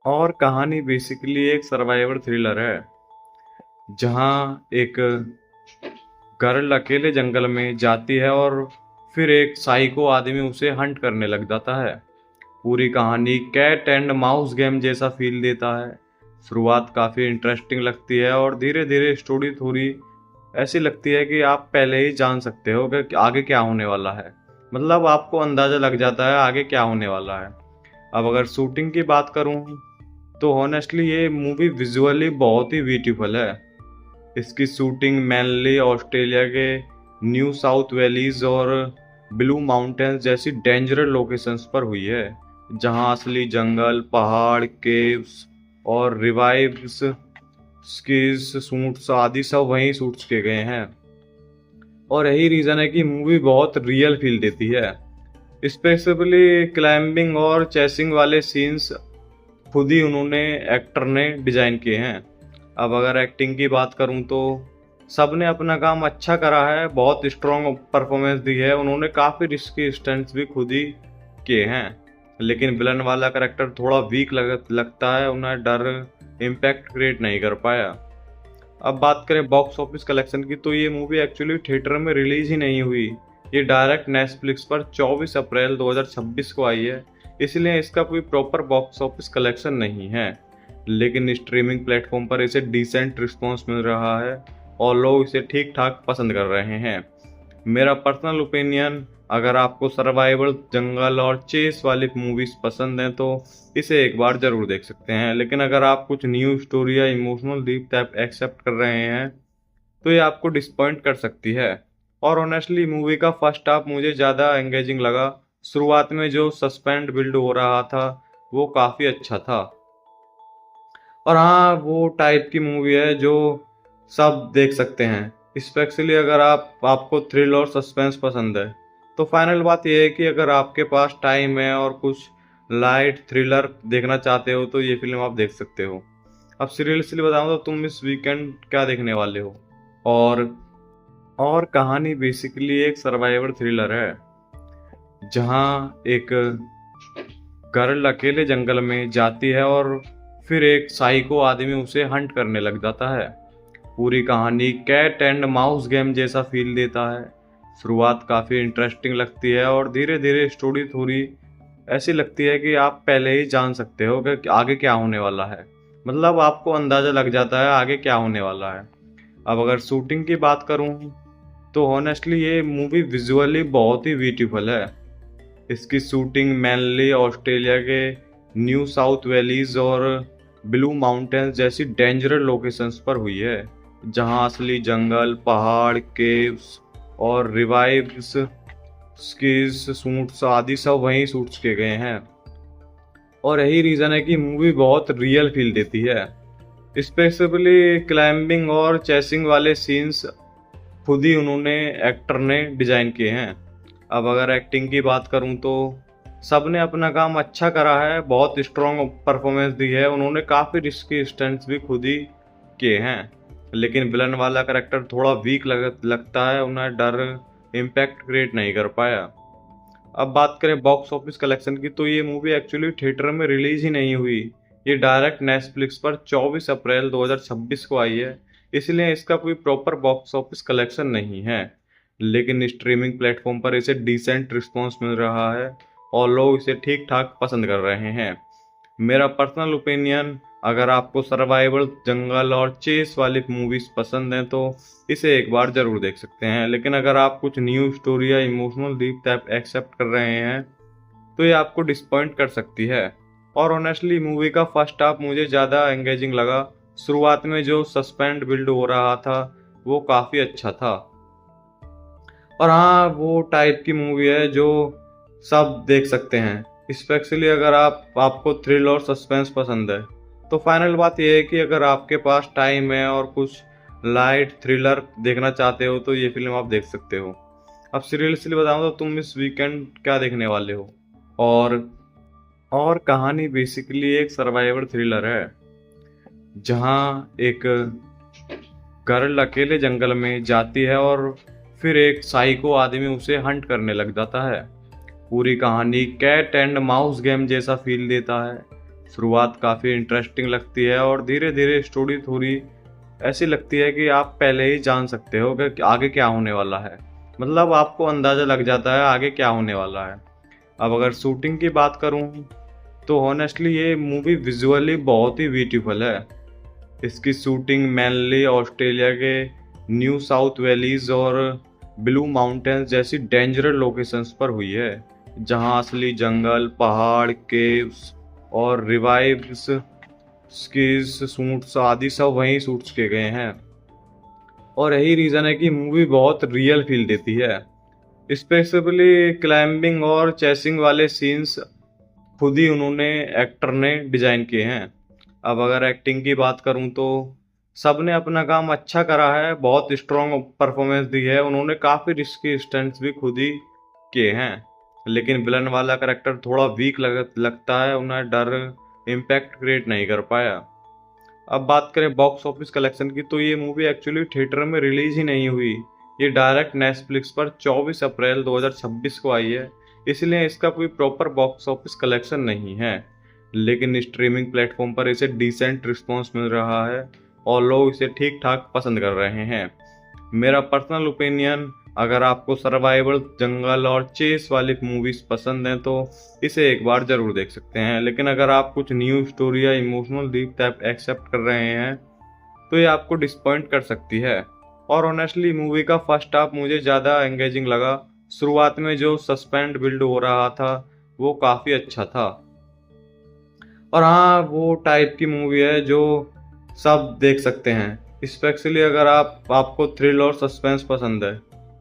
और कहानी बेसिकली एक सर्वाइवल थ्रिलर है जहाँ एक गर्ल अकेले जंगल में जाती है और फिर एक साइको आदमी उसे हंट करने लग जाता है। पूरी कहानी कैट एंड माउस गेम जैसा फील देता है। शुरुआत काफ़ी इंटरेस्टिंग लगती है और धीरे धीरे स्टोरी थोड़ी ऐसी लगती है कि आप पहले ही जान सकते हो कि आगे क्या होने वाला है। मतलब आपको अंदाज़ा लग जाता है आगे क्या होने वाला है। अब अगर शूटिंग की बात करूँ तो हॉनेस्टली ये मूवी विजुअली बहुत ही ब्यूटीफुल है। इसकी शूटिंग मेनली ऑस्ट्रेलिया के न्यू साउथ वैलीज और ब्लू माउंटेन्स जैसी डेंजरस लोकेशंस पर हुई है, जहां असली जंगल, पहाड़, केव्स और रिवाइव्स स्कीज शूट्स आदि सब वहीं शूट्स किए गए हैं। और यही रीज़न है कि मूवी बहुत रियल फील देती है। स्पेशली क्लाइंबिंग और चेसिंग वाले सीन्स खुद ही उन्होंने एक्टर ने डिज़ाइन किए हैं। अब अगर एक्टिंग की बात करूं तो सबने अपना काम अच्छा करा है, बहुत स्ट्रॉन्ग परफॉर्मेंस दी है। उन्होंने काफ़ी रिस्की स्टंट्स भी खुद ही किए हैं, लेकिन विलन वाला करेक्टर थोड़ा वीक लगता है, उन्हें डर इम्पैक्ट क्रिएट नहीं कर पाया। अब बात करें बॉक्स ऑफिस कलेक्शन की तो ये मूवी एक्चुअली थिएटर में रिलीज ही नहीं हुई। ये डायरेक्ट नेटफ्लिक्स पर 24 अप्रैल 2026 को आई है, इसलिए इसका कोई प्रॉपर बॉक्स ऑफिस कलेक्शन नहीं है। लेकिन स्ट्रीमिंग प्लेटफॉर्म पर इसे डिसेंट रिस्पॉन्स मिल रहा है और लोग इसे ठीक ठाक पसंद कर रहे हैं। मेरा पर्सनल ओपिनियन, अगर आपको सर्वाइवल, जंगल और चेस वाली मूवीज पसंद हैं तो इसे एक बार जरूर देख सकते हैं। लेकिन अगर आप कुछ न्यू स्टोरी या इमोशनल डीप टाइप एक्सेप्ट कर रहे हैं तो ये आपको डिसपॉइंट कर सकती है। और ऑनेस्टली मूवी का फर्स्ट हाफ मुझे ज़्यादा एंगेजिंग लगा। शुरुआत में जो सस्पेंड बिल्ड हो रहा था वो काफ़ी अच्छा था। और हाँ, वो टाइप की मूवी है जो सब देख सकते हैं, स्पेशली अगर आपको थ्रिल और सस्पेंस पसंद है। तो फाइनल बात यह है कि अगर आपके पास टाइम है और कुछ लाइट थ्रिलर देखना चाहते हो तो ये फिल्म आप देख सकते हो। अब सीरियसली बताऊं तो तुम इस वीकेंड क्या देखने वाले हो? और और कहानी बेसिकली एक सर्वाइवल थ्रिलर है जहाँ एक गर्ल अकेले जंगल में जाती है और फिर एक साइको आदमी उसे हंट करने लग जाता है। पूरी कहानी कैट एंड माउस गेम जैसा फील देता है। शुरुआत काफ़ी इंटरेस्टिंग लगती है और धीरे धीरे स्टोरी थोड़ी ऐसी लगती है कि आप पहले ही जान सकते हो कि आगे क्या होने वाला है। मतलब आपको अंदाज़ा लग जाता है आगे क्या होने वाला है। अब अगर शूटिंग की बात करूँ तो हॉनेस्टली ये मूवी विजुअली बहुत ही ब्यूटीफुल है। इसकी शूटिंग मेनली ऑस्ट्रेलिया के न्यू साउथ वैलीज और ब्लू माउंटेन्स जैसी डेंजरस लोकेशंस पर हुई है, जहां असली जंगल, पहाड़, केव्स और रिवाइव्स स्कीज शूट्स आदि सब वहीं शूट्स किए गए हैं। और यही रीज़न है कि मूवी बहुत रियल फील देती है। स्पेशली क्लाइंबिंग और चेसिंग वाले सीन्स खुद ही उन्होंने एक्टर ने डिज़ाइन किए हैं। अब अगर एक्टिंग की बात करूं तो सबने अपना काम अच्छा करा है, बहुत स्ट्रॉन्ग परफॉर्मेंस दी है। उन्होंने काफ़ी रिस्की स्टंट्स भी खुद ही किए हैं, लेकिन विलन वाला करेक्टर थोड़ा वीक लगता है, उन्हें डर इम्पैक्ट क्रिएट नहीं कर पाया। अब बात करें बॉक्स ऑफिस कलेक्शन की तो ये मूवी एक्चुअली थिएटर में रिलीज ही नहीं हुई। ये डायरेक्ट नेटफ्लिक्स पर 24 अप्रैल 2026 को आई है, इसलिए इसका कोई प्रॉपर बॉक्स ऑफिस कलेक्शन नहीं है। लेकिन स्ट्रीमिंग प्लेटफॉर्म पर इसे डिसेंट रिस्पॉन्स मिल रहा है और लोग इसे ठीक ठाक पसंद कर रहे हैं। मेरा पर्सनल ओपिनियन, अगर आपको सर्वाइवल, जंगल और चेस वाली मूवीज पसंद हैं तो इसे एक बार जरूर देख सकते हैं। लेकिन अगर आप कुछ न्यू स्टोरी या इमोशनल डीप टाइप एक्सेप्ट कर रहे हैं तो ये आपको डिसपॉइंट कर सकती है। और ऑनेस्टली मूवी का फर्स्ट हाफ मुझे ज़्यादा एंगेजिंग लगा। शुरुआत में जो सस्पेंड बिल्ड हो रहा था वो काफ़ी अच्छा था। और हाँ, वो टाइप की मूवी है जो सब देख सकते हैं, स्पेशली अगर आपको थ्रिल और सस्पेंस पसंद है। तो फाइनल बात यह है कि अगर आपके पास टाइम है और कुछ लाइट थ्रिलर देखना चाहते हो तो ये फिल्म आप देख सकते हो। अब सीरियसली बताऊं तो तुम इस वीकेंड क्या देखने वाले हो? और और कहानी बेसिकली एक सर्वाइवल थ्रिलर है जहाँ एक गर्ल अकेले जंगल में जाती है और फिर एक साइको आदमी उसे हंट करने लग जाता है। पूरी कहानी कैट एंड माउस गेम जैसा फील देता है। शुरुआत काफ़ी इंटरेस्टिंग लगती है और धीरे धीरे स्टोरी थोड़ी ऐसी लगती है कि आप पहले ही जान सकते हो कि आगे क्या होने वाला है। मतलब आपको अंदाज़ा लग जाता है आगे क्या होने वाला है। अब अगर शूटिंग की बात करूँ तो हॉनेस्टली ये मूवी विजुअली बहुत ही ब्यूटीफुल है। इसकी शूटिंग मेनली ऑस्ट्रेलिया के न्यू साउथ वैलीज और ब्लू माउंटेन्स जैसी डेंजरस लोकेशंस पर हुई है, जहां असली जंगल, पहाड़, केव्स और रिवाइव्स स्कीज शूट्स आदि सब वहीं शूट्स किए गए हैं। और यही रीज़न है कि मूवी बहुत रियल फील देती है। स्पेसिफिकली क्लाइंबिंग और चेसिंग वाले सीन्स खुद ही उन्होंने एक्टर ने डिजाइन किए हैं। अब अगर एक्टिंग की बात करूं तो सबने अपना काम अच्छा करा है, बहुत स्ट्रॉन्ग परफॉर्मेंस दी है। उन्होंने काफ़ी रिस्की स्टंट्स भी खुद ही किए हैं, लेकिन विलन वाला करेक्टर थोड़ा वीक लगता है, उन्हें डर इम्पैक्ट क्रिएट नहीं कर पाया। अब बात करें बॉक्स ऑफिस कलेक्शन की तो ये मूवी एक्चुअली थिएटर में रिलीज ही नहीं हुई। ये डायरेक्ट नेटफ्लिक्स पर 24 अप्रैल 2026 को आई है, इसलिए इसका कोई प्रॉपर बॉक्स ऑफिस कलेक्शन नहीं है। लेकिन स्ट्रीमिंग प्लेटफॉर्म पर इसे डिसेंट रिस्पॉन्स मिल रहा है और लोग इसे ठीक ठाक पसंद कर रहे हैं। मेरा पर्सनल ओपिनियन, अगर आपको सर्वाइवल, जंगल और चेस वाली मूवीज पसंद हैं तो इसे एक बार जरूर देख सकते हैं। लेकिन अगर आप कुछ न्यू स्टोरी या इमोशनल डीप टाइप एक्सेप्ट कर रहे हैं तो ये आपको डिसपॉइंट कर सकती है। और ऑनेस्टली मूवी का फर्स्ट हाफ मुझे ज़्यादा एंगेजिंग लगा। शुरुआत में जो सस्पेंस बिल्ड हो रहा था वो काफ़ी अच्छा था। और हाँ, वो टाइप की मूवी है जो सब देख सकते हैं, स्पेशली अगर आपको थ्रिल और सस्पेंस पसंद है।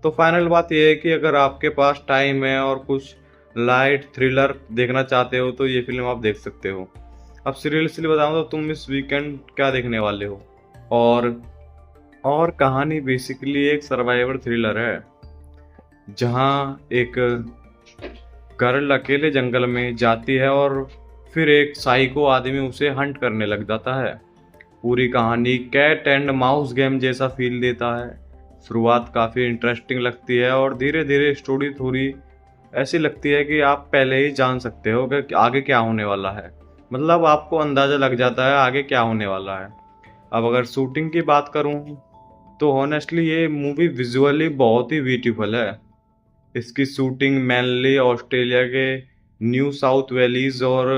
तो फाइनल बात यह है कि अगर आपके पास टाइम है और कुछ लाइट थ्रिलर देखना चाहते हो तो ये फिल्म आप देख सकते हो। अब सीरियसली बताऊं तो तुम इस वीकेंड क्या देखने वाले हो? और कहानी बेसिकली एक सर्वाइवल थ्रिलर है, जहां एक गर्ल अकेले जंगल में जाती है और फिर एक साइको आदमी उसे हंट करने लग जाता है। पूरी कहानी कैट एंड माउस गेम जैसा फील देता है। शुरुआत काफ़ी इंटरेस्टिंग लगती है और धीरे धीरे स्टोरी थोड़ी ऐसी लगती है कि आप पहले ही जान सकते हो कि आगे क्या होने वाला है। मतलब आपको अंदाज़ा लग जाता है आगे क्या होने वाला है। अब अगर शूटिंग की बात करूं तो हॉनेस्टली ये मूवी विजुअली बहुत ही ब्यूटीफुल है। इसकी शूटिंग मेनली ऑस्ट्रेलिया के न्यू साउथ वैलीज और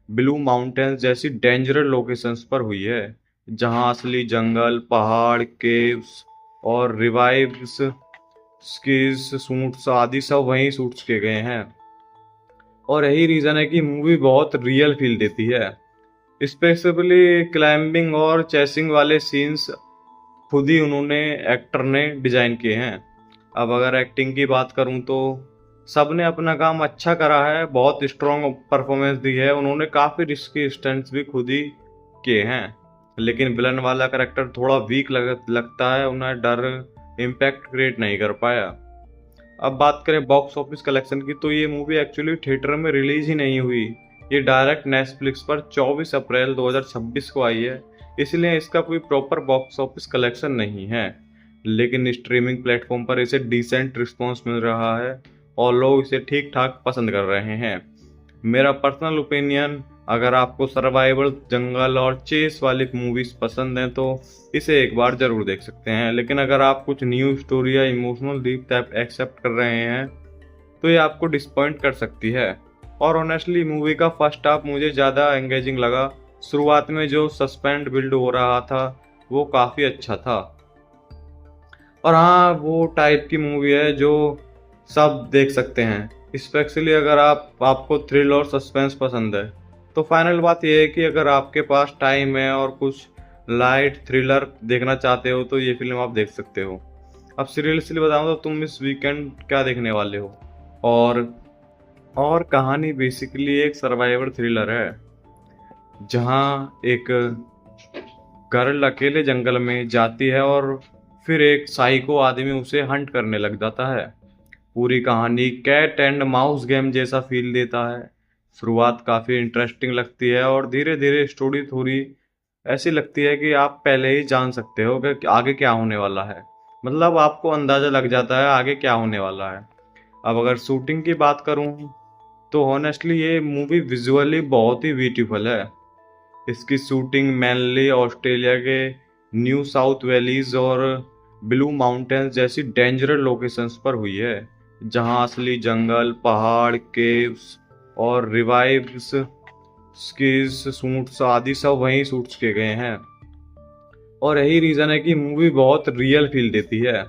ब्लू माउंटेन्स जैसी डेंजरस लोकेशंस पर हुई है, जहां असली जंगल, पहाड़, केव्स और रिवाइव्स स्कीज शूट्स आदि सब वहीं शूट्स किए गए हैं। और यही रीज़न है कि मूवी बहुत रियल फील देती है। स्पेसिफिकली क्लाइंबिंग और चेसिंग वाले सीन्स खुद ही उन्होंने एक्टर ने डिजाइन किए हैं। अब अगर एक्टिंग की बात करूं तो सबने अपना काम अच्छा करा है, बहुत स्ट्रॉन्ग परफॉर्मेंस दी है। उन्होंने काफ़ी रिस्की स्टंट्स भी खुद ही किए हैं, लेकिन विलन वाला करेक्टर थोड़ा वीक लगता है, उन्हें डर इम्पैक्ट क्रिएट नहीं कर पाया। अब बात करें बॉक्स ऑफिस कलेक्शन की तो ये मूवी एक्चुअली थिएटर में रिलीज ही नहीं हुई। ये डायरेक्ट नेटफ्लिक्स पर 24 अप्रैल 2026 को आई है, इसलिए इसका कोई प्रॉपर बॉक्स ऑफिस कलेक्शन नहीं है। लेकिन स्ट्रीमिंग प्लेटफॉर्म पर इसे डिसेंट रिस्पॉन्स मिल रहा है और लोग इसे ठीक ठाक पसंद कर रहे हैं। मेरा पर्सनल ओपिनियन, अगर आपको सर्वाइवल, जंगल और चेस वाली मूवीज पसंद हैं तो इसे एक बार जरूर देख सकते हैं। लेकिन अगर आप कुछ न्यू स्टोरी या इमोशनल डीप टाइप एक्सेप्ट कर रहे हैं तो ये आपको डिसपॉइंट कर सकती है। और ऑनेस्टली मूवी का फर्स्ट हाफ मुझे ज़्यादा एंगेजिंग लगा। शुरुआत में जो सस्पेंस बिल्ड हो रहा था वो काफ़ी अच्छा था। और हाँ, वो टाइप की मूवी है जो सब देख सकते हैं, स्पेशली अगर आपको थ्रिल और सस्पेंस पसंद है। तो फाइनल बात यह है कि अगर आपके पास टाइम है और कुछ लाइट थ्रिलर देखना चाहते हो तो ये फिल्म आप देख सकते हो। अब सीरियसली बताऊं तो तुम इस वीकेंड क्या देखने वाले हो? और कहानी बेसिकली एक सर्वाइवल थ्रिलर है, जहां एक गर्ल अकेले जंगल में जाती है और फिर एक साइको आदमी उसे हंट करने लग जाता है। पूरी कहानी कैट एंड माउस गेम जैसा फील देता है। शुरुआत काफ़ी इंटरेस्टिंग लगती है और धीरे धीरे स्टोरी थोड़ी ऐसी लगती है कि आप पहले ही जान सकते हो कि आगे क्या होने वाला है। मतलब आपको अंदाज़ा लग जाता है आगे क्या होने वाला है। अब अगर शूटिंग की बात करूं तो हॉनेस्टली ये मूवी विजुअली बहुत ही ब्यूटीफुल है। इसकी शूटिंग मेनली ऑस्ट्रेलिया के न्यू साउथ वैलीज और ब्लू माउंटेन्स जैसी डेंजरस लोकेशंस पर हुई है, जहां असली जंगल, पहाड़, केव्स और रिवाइव्स स्कीज शूट्स आदि सब वहीं शूट्स किए गए हैं। और यही रीज़न है कि मूवी बहुत रियल फील देती है।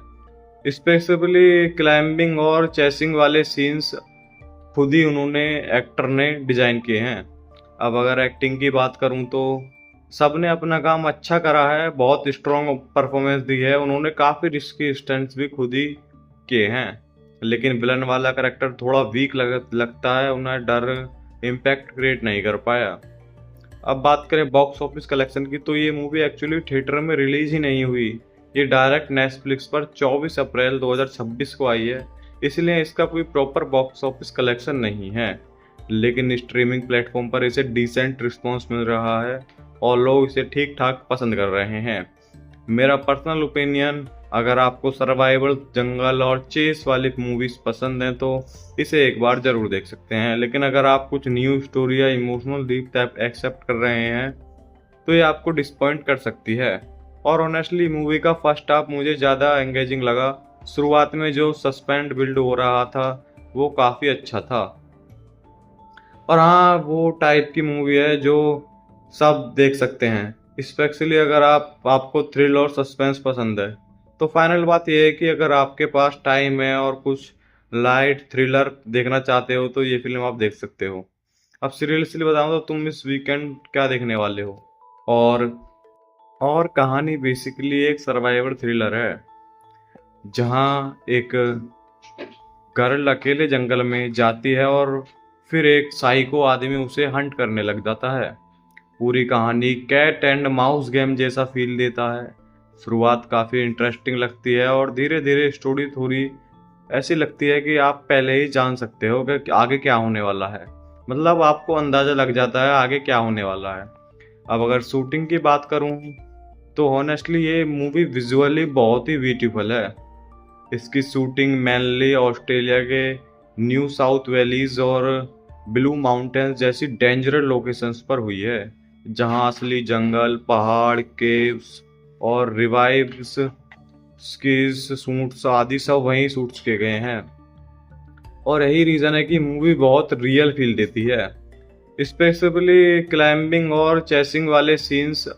स्पेशली क्लाइंबिंग और चेसिंग वाले सीन्स खुद ही उन्होंने एक्टर ने डिजाइन किए हैं। अब अगर एक्टिंग की बात करूं तो सबने अपना काम अच्छा करा है, बहुत स्ट्रॉन्ग परफॉर्मेंस दी है, उन्होंने काफ़ी रिस्की स्टंट्स भी खुद ही किए हैं। लेकिन विलन वाला करेक्टर थोड़ा वीक लगता है, उन्हें डर इम्पैक्ट क्रिएट नहीं कर पाया। अब बात करें बॉक्स ऑफिस कलेक्शन की, तो ये मूवी एक्चुअली थिएटर में रिलीज ही नहीं हुई। ये डायरेक्ट नेटफ्लिक्स पर 24 अप्रैल 2026 को आई है, इसलिए इसका कोई प्रॉपर बॉक्स ऑफिस कलेक्शन नहीं है। लेकिन स्ट्रीमिंग प्लेटफॉर्म पर इसे डिसेंट रिस्पॉन्स मिल रहा है और लोग इसे ठीक ठाक पसंद कर रहे हैं। मेरा पर्सनल ओपिनियन, अगर आपको सर्वाइवल, जंगल और चेस वाली मूवीज पसंद हैं तो इसे एक बार जरूर देख सकते हैं। लेकिन अगर आप कुछ न्यू स्टोरी या इमोशनल डीप टाइप एक्सेप्ट कर रहे हैं तो ये आपको डिसपॉइंट कर सकती है। और ऑनेस्टली मूवी का फर्स्ट हाफ मुझे ज़्यादा एंगेजिंग लगा। शुरुआत में जो सस्पेंस बिल्ड हो रहा था वो काफ़ी अच्छा था। और हाँ, वो टाइप की मूवी है जो सब देख सकते हैं, स्पेशली अगर आपको थ्रिल और सस्पेंस पसंद है। तो फाइनल बात यह है कि अगर आपके पास टाइम है और कुछ लाइट थ्रिलर देखना चाहते हो तो ये फिल्म आप देख सकते हो। अब सीरियसली बताऊं तो तुम इस वीकेंड क्या देखने वाले हो? और कहानी बेसिकली एक सर्वाइवल थ्रिलर है, जहां एक गर्ल अकेले जंगल में जाती है और फिर एक साइको आदमी उसे हंट करने लग जाता है। पूरी कहानी कैट एंड माउस गेम जैसा फील देता है। शुरुआत काफ़ी इंटरेस्टिंग लगती है और धीरे धीरे स्टोरी थोड़ी ऐसी लगती है कि आप पहले ही जान सकते हो कि आगे क्या होने वाला है। मतलब आपको अंदाज़ा लग जाता है आगे क्या होने वाला है। अब अगर शूटिंग की बात करूं तो ऑनेस्टली ये मूवी विजुअली बहुत ही ब्यूटीफुल है। इसकी शूटिंग मेनली ऑस्ट्रेलिया के न्यू साउथ वैलीज और ब्लू माउंटेन्स जैसी डेंजरस लोकेशंस पर हुई है, जहां असली जंगल, पहाड़, केव्स और रिवाइव्स स्कीज शूट्स आदि सब वहीं शूट्स किए गए हैं। और यही रीज़न है कि मूवी बहुत रियल फील देती है। स्पेशली क्लाइंबिंग और चेसिंग वाले सीन्स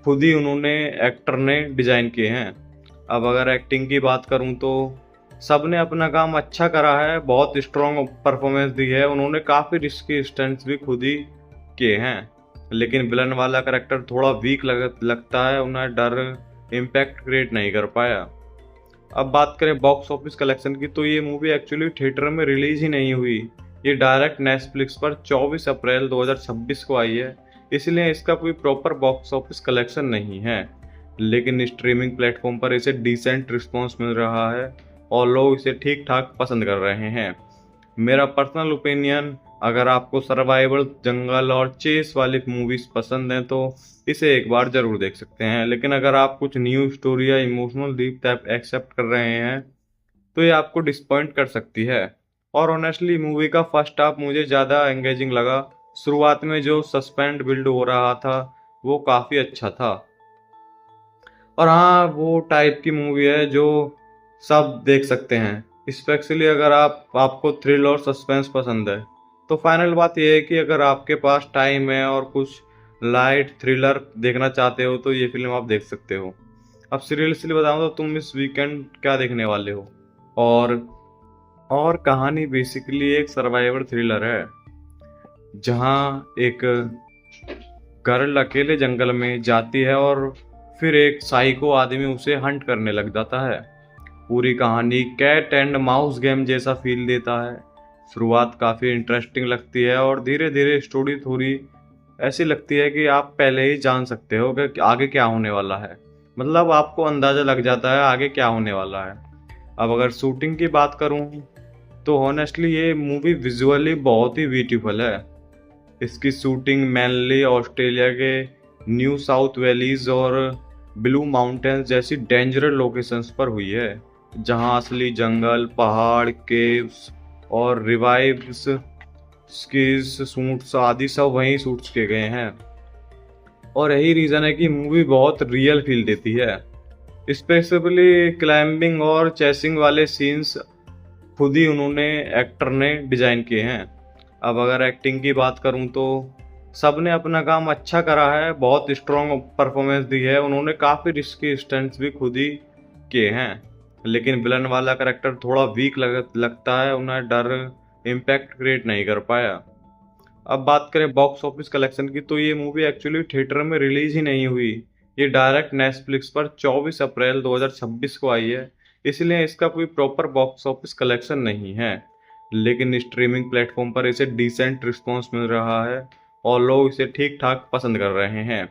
खुद ही उन्होंने एक्टर ने डिजाइन किए हैं। अब अगर एक्टिंग की बात करूं तो सबने अपना काम अच्छा करा है, बहुत स्ट्रॉन्ग परफॉर्मेंस दी है, उन्होंने काफ़ी रिस्की स्टंट्स भी खुद ही किए हैं। लेकिन विलन वाला करेक्टर थोड़ा वीक लगता है, उन्हें डर इम्पैक्ट क्रिएट नहीं कर पाया। अब बात करें बॉक्स ऑफिस कलेक्शन की, तो ये मूवी एक्चुअली थिएटर में रिलीज ही नहीं हुई। ये डायरेक्ट नेटफ्लिक्स पर 24 अप्रैल 2026 को आई है, इसलिए इसका कोई प्रॉपर बॉक्स ऑफिस कलेक्शन नहीं है। लेकिन स्ट्रीमिंग प्लेटफॉर्म पर इसे डिसेंट रिस्पॉन्स मिल रहा है और लोग इसे ठीक ठाक पसंद कर रहे हैं। मेरा पर्सनल ओपिनियन, अगर आपको सर्वाइवल, जंगल और चेस वाली मूवीज पसंद हैं तो इसे एक बार जरूर देख सकते हैं। लेकिन अगर आप कुछ न्यू स्टोरी या इमोशनल डीप टाइप एक्सेप्ट कर रहे हैं तो ये आपको डिसपॉइंट कर सकती है। और ऑनेस्टली मूवी का फर्स्ट हाफ मुझे ज़्यादा एंगेजिंग लगा। शुरुआत में जो सस्पेंस बिल्ड हो रहा था वो काफ़ी अच्छा था। और हाँ, वो टाइप की मूवी है जो सब देख सकते हैं, स्पेशली अगर आपको थ्रिल और सस्पेंस पसंद है। तो फाइनल बात यह है कि अगर आपके पास टाइम है और कुछ लाइट थ्रिलर देखना चाहते हो तो ये फिल्म आप देख सकते हो। अब सीरियसली बताऊं तो तुम इस वीकेंड क्या देखने वाले हो? और कहानी बेसिकली एक सर्वाइवल थ्रिलर है, जहां एक गर्ल अकेले जंगल में जाती है और फिर एक साइको आदमी उसे हंट करने लग जाता है। पूरी कहानी कैट एंड माउस गेम जैसा फील देता है। शुरुआत काफ़ी इंटरेस्टिंग लगती है और धीरे धीरे स्टोरी थोड़ी ऐसी लगती है कि आप पहले ही जान सकते हो कि आगे क्या होने वाला है। मतलब आपको अंदाज़ा लग जाता है आगे क्या होने वाला है। अब अगर शूटिंग की बात करूं तो ऑनेस्टली ये मूवी विजुअली बहुत ही ब्यूटीफुल है। इसकी शूटिंग मेनली ऑस्ट्रेलिया के न्यू साउथ वैलीज और ब्लू माउंटेन्स जैसी डेंजरस लोकेशंस पर हुई है, जहां असली जंगल, पहाड़, केव्स और रिवाइव्स स्कीज शूट्स आदि सब वहीं शूट्स किए गए हैं। और यही रीज़न है कि मूवी बहुत रियल फील देती है। स्पेशली क्लाइंबिंग और चेसिंग वाले सीन्स खुद ही उन्होंने एक्टर ने डिजाइन किए हैं। अब अगर एक्टिंग की बात करूं तो सबने अपना काम अच्छा करा है, बहुत स्ट्रॉन्ग परफॉर्मेंस दी है, उन्होंने काफ़ी रिस्की स्टंट्स भी खुद ही किए हैं। लेकिन विलन वाला करेक्टर थोड़ा वीक लगता है, उन्हें डर इम्पैक्ट क्रिएट नहीं कर पाया। अब बात करें बॉक्स ऑफिस कलेक्शन की, तो ये मूवी एक्चुअली थिएटर में रिलीज ही नहीं हुई। ये डायरेक्ट नेटफ्लिक्स पर 24 अप्रैल 2026 को आई है, इसलिए इसका कोई प्रॉपर बॉक्स ऑफिस कलेक्शन नहीं है। लेकिन स्ट्रीमिंग प्लेटफॉर्म पर इसे डिसेंट रिस्पॉन्स मिल रहा है और लोग इसे ठीक ठाक पसंद कर रहे हैं।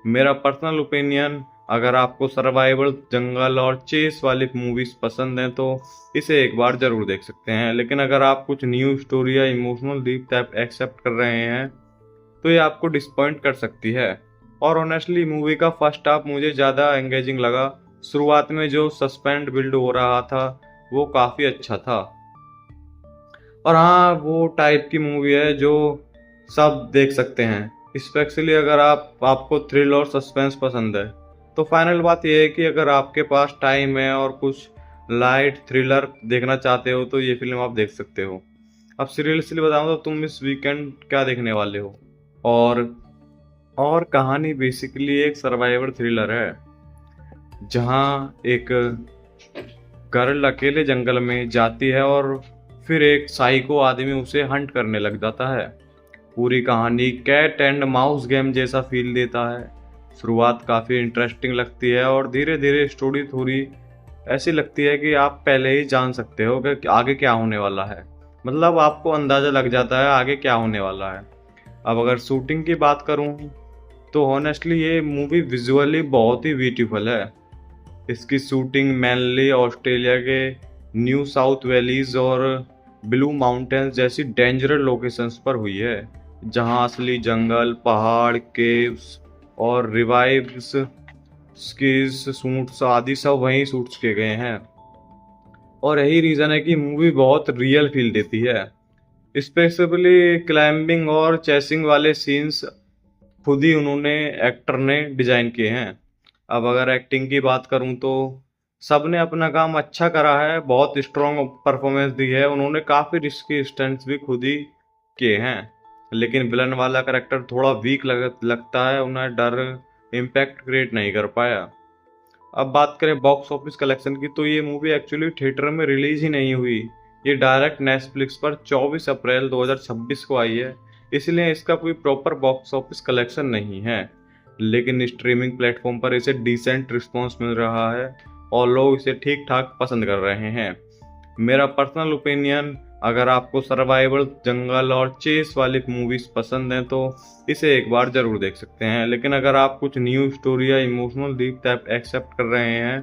मेरा पर्सनल ओपिनियन, अगर आपको सर्वाइवल, जंगल और चेस वाली मूवीज पसंद हैं तो इसे एक बार जरूर देख सकते हैं। लेकिन अगर आप कुछ न्यू स्टोरी या इमोशनल डीप टाइप एक्सेप्ट कर रहे हैं तो ये आपको डिसपॉइंट कर सकती है। और ऑनेस्टली मूवी का फर्स्ट हाफ मुझे ज़्यादा एंगेजिंग लगा। शुरुआत में जो सस्पेंस बिल्ड हो रहा था वो काफ़ी अच्छा था। और हाँ, वो टाइप की मूवी है जो सब देख सकते हैं, स्पेशली अगर आपको थ्रिल और सस्पेंस पसंद है। तो फाइनल बात यह है कि अगर आपके पास टाइम है और कुछ लाइट थ्रिलर देखना चाहते हो तो ये फिल्म आप देख सकते हो। अब सीरियसली बताऊं तो तुम इस वीकेंड क्या देखने वाले हो? और और कहानी बेसिकली एक सर्वाइवल थ्रिलर है, जहां एक गर्ल अकेले जंगल में जाती है और फिर एक साइको आदमी उसे हंट करने लग जाता है। पूरी कहानी कैट एंड माउस गेम जैसा फील देता है। शुरुआत काफ़ी इंटरेस्टिंग लगती है और धीरे धीरे स्टोरी थोड़ी ऐसी लगती है कि आप पहले ही जान सकते हो कि आगे क्या होने वाला है। मतलब आपको अंदाज़ा लग जाता है आगे क्या होने वाला है। अब अगर शूटिंग की बात करूं तो ऑनेस्टली ये मूवी विजुअली बहुत ही ब्यूटीफुल है। इसकी शूटिंग मेनली ऑस्ट्रेलिया के न्यू साउथ वैलीज और ब्लू माउंटेन्स जैसी डेंजरस लोकेशंस पर हुई है, जहां असली जंगल, पहाड़, केव्स और रिवाइव्स स्कीज सूट्स आदि सब वहीं शूट्स किए गए हैं। और यही रीज़न है कि मूवी बहुत रियल फील देती है। स्पेशली क्लाइंबिंग और चेसिंग वाले सीन्स खुद ही उन्होंने एक्टर ने डिजाइन किए हैं। अब अगर एक्टिंग की बात करूं तो सबने अपना काम अच्छा करा है, बहुत स्ट्रॉन्ग परफॉर्मेंस दी है, उन्होंने काफ़ी रिस्की स्टंट्स भी खुद ही किए हैं। लेकिन विलन वाला करेक्टर थोड़ा वीक लगता है, उन्हें डर इम्पैक्ट क्रिएट नहीं कर पाया। अब बात करें बॉक्स ऑफिस कलेक्शन की, तो ये मूवी एक्चुअली थिएटर में रिलीज ही नहीं हुई। ये डायरेक्ट नेटफ्लिक्स पर 24 अप्रैल 2026 को आई है, इसलिए इसका कोई प्रॉपर बॉक्स ऑफिस कलेक्शन नहीं है। लेकिन स्ट्रीमिंग प्लेटफॉर्म पर इसे डिसेंट रिस्पॉन्स मिल रहा है और लोग इसे ठीक ठाक पसंद कर रहे हैं। मेरा पर्सनल ओपिनियन, अगर आपको सर्वाइवल, जंगल और चेस वाली मूवीज पसंद हैं तो इसे एक बार जरूर देख सकते हैं। लेकिन अगर आप कुछ न्यू स्टोरी या इमोशनल डीप टाइप एक्सेप्ट कर रहे हैं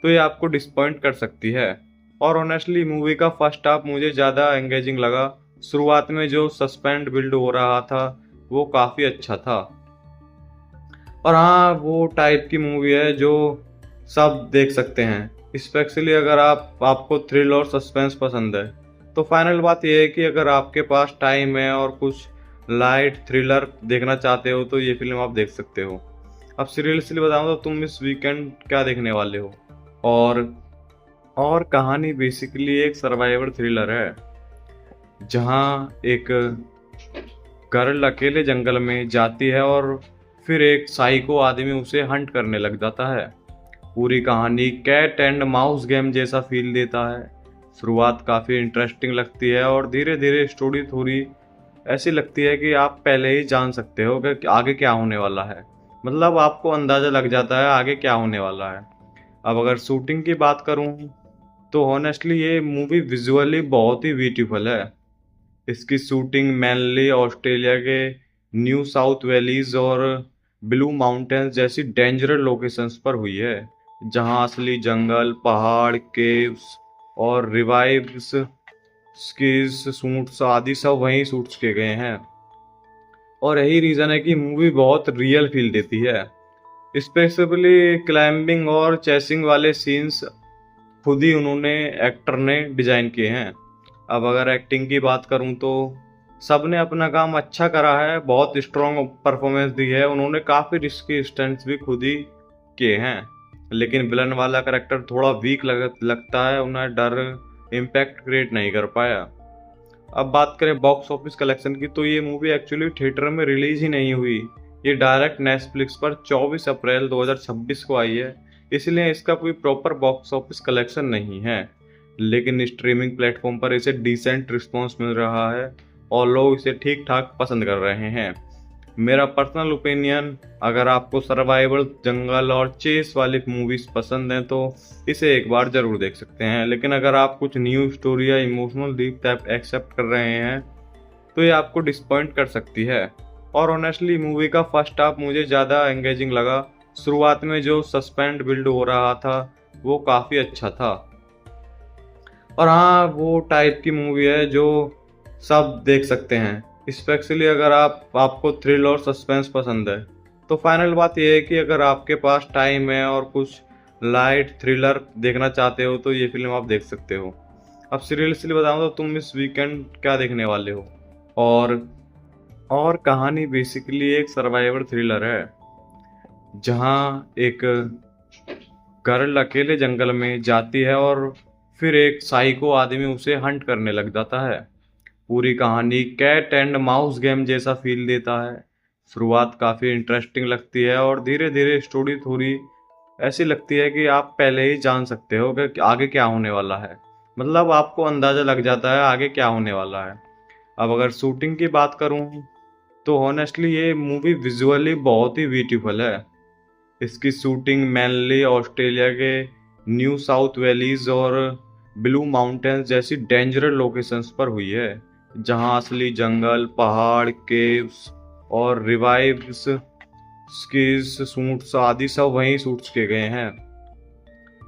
तो ये आपको डिसपॉइंट कर सकती है। और ऑनेस्टली मूवी का फर्स्ट हाफ मुझे ज़्यादा एंगेजिंग लगा। शुरुआत में जो सस्पेंस बिल्ड हो रहा था वो काफ़ी अच्छा था। और हाँ, वो टाइप की मूवी है जो सब देख सकते हैं, स्पेशली अगर आपको थ्रिल और सस्पेंस पसंद है। तो फाइनल बात यह है कि अगर आपके पास टाइम है और कुछ लाइट थ्रिलर देखना चाहते हो तो ये फिल्म आप देख सकते हो। अब सीरियसली बताऊं तो तुम इस वीकेंड क्या देखने वाले हो? और कहानी बेसिकली एक सर्वाइवल थ्रिलर है, जहां एक गर्ल अकेले जंगल में जाती है और फिर एक साइको आदमी उसे हंट करने लग जाता है। पूरी कहानी कैट एंड माउस गेम जैसा फील देता है। शुरुआत काफ़ी इंटरेस्टिंग लगती है और धीरे धीरे स्टोरी थोड़ी ऐसी लगती है कि आप पहले ही जान सकते हो कि आगे क्या होने वाला है। मतलब आपको अंदाज़ा लग जाता है आगे क्या होने वाला है। अब अगर शूटिंग की बात करूं तो ऑनेस्टली ये मूवी विजुअली बहुत ही ब्यूटीफुल है। इसकी शूटिंग मेनली ऑस्ट्रेलिया के न्यू साउथ वैलीज और ब्लू माउंटेन्स जैसी डेंजरस लोकेशंस पर हुई है, जहां असली जंगल, पहाड़, केव्स और रिवाइव्स स्कीज सूट्स आदि सब वहीं शूट्स किए गए हैं। और यही रीज़न है कि मूवी बहुत रियल फील देती है। स्पेशली क्लाइंबिंग और चेसिंग वाले सीन्स खुद ही उन्होंने एक्टर ने डिजाइन किए हैं। अब अगर एक्टिंग की बात करूं तो सबने अपना काम अच्छा करा है, बहुत स्ट्रॉन्ग परफॉर्मेंस दी है, उन्होंने काफ़ी रिस्की स्टंट्स भी खुद ही किए हैं। लेकिन विलन वाला करेक्टर थोड़ा वीक लगता है, उन्हें डर इम्पैक्ट क्रिएट नहीं कर पाया। अब बात करें बॉक्स ऑफिस कलेक्शन की, तो ये मूवी एक्चुअली थिएटर में रिलीज ही नहीं हुई। ये डायरेक्ट नेटफ्लिक्स पर 24 अप्रैल 2026 को आई है, इसलिए इसका कोई प्रॉपर बॉक्स ऑफिस कलेक्शन नहीं है। लेकिन स्ट्रीमिंग प्लेटफॉर्म पर इसे डिसेंट रिस्पॉन्स मिल रहा है और लोग इसे ठीक ठाक पसंद कर रहे हैं। मेरा पर्सनल ओपिनियन, अगर आपको सर्वाइवल, जंगल और चेस वाली मूवीज पसंद हैं तो इसे एक बार जरूर देख सकते हैं। लेकिन अगर आप कुछ न्यू स्टोरी या इमोशनल डीप टाइप एक्सेप्ट कर रहे हैं तो ये आपको डिसपॉइंट कर सकती है। और ऑनेस्टली मूवी का फर्स्ट हाफ मुझे ज़्यादा एंगेजिंग लगा। शुरुआत में जो सस्पेंस बिल्ड हो रहा था वो काफ़ी अच्छा था। और हाँ, वो टाइप की मूवी है जो सब देख सकते हैं, स्पेशली अगर आपको थ्रिल और सस्पेंस पसंद है। तो फाइनल बात यह है कि अगर आपके पास टाइम है और कुछ लाइट थ्रिलर देखना चाहते हो तो ये फिल्म आप देख सकते हो। अब सीरियसली बताऊं तो तुम इस वीकेंड क्या देखने वाले हो? और कहानी बेसिकली एक सर्वाइवल थ्रिलर है, जहां एक गर्ल अकेले जंगल में जाती है और फिर एक साइको आदमी उसे हंट करने लग जाता है। पूरी कहानी कैट एंड माउस गेम जैसा फील देता है। शुरुआत काफ़ी इंटरेस्टिंग लगती है और धीरे धीरे स्टोरी थोड़ी ऐसी लगती है कि आप पहले ही जान सकते हो कि आगे क्या होने वाला है। मतलब आपको अंदाज़ा लग जाता है आगे क्या होने वाला है। अब अगर शूटिंग की बात करूं तो ऑनेस्टली ये मूवी विजुअली बहुत ही ब्यूटीफुल है। इसकी शूटिंग मेनली ऑस्ट्रेलिया के न्यू साउथ वैलीज और ब्लू माउंटेन्स जैसी डेंजरस लोकेशंस पर हुई है, जहां असली जंगल, पहाड़, केव्स और रिवाइव्स स्कीज शूट्स आदि सब वहीं शूट्स किए गए हैं।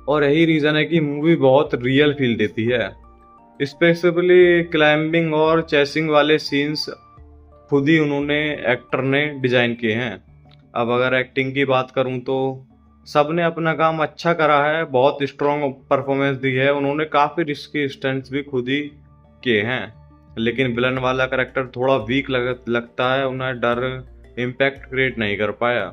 और यही रीज़न है कि मूवी बहुत रियल फील देती है। स्पेशली क्लाइंबिंग और चेसिंग वाले सीन्स खुद ही एक्टर ने डिजाइन किए हैं। अब अगर एक्टिंग की बात करूं तो सबने अपना काम अच्छा करा है, बहुत स्ट्रॉन्ग परफॉर्मेंस दी है, उन्होंने काफ़ी रिस्की स्टंट्स भी खुद ही किए हैं। लेकिन विलन वाला करेक्टर थोड़ा वीक लगता है, उन्हें डर इम्पैक्ट क्रिएट नहीं कर पाया।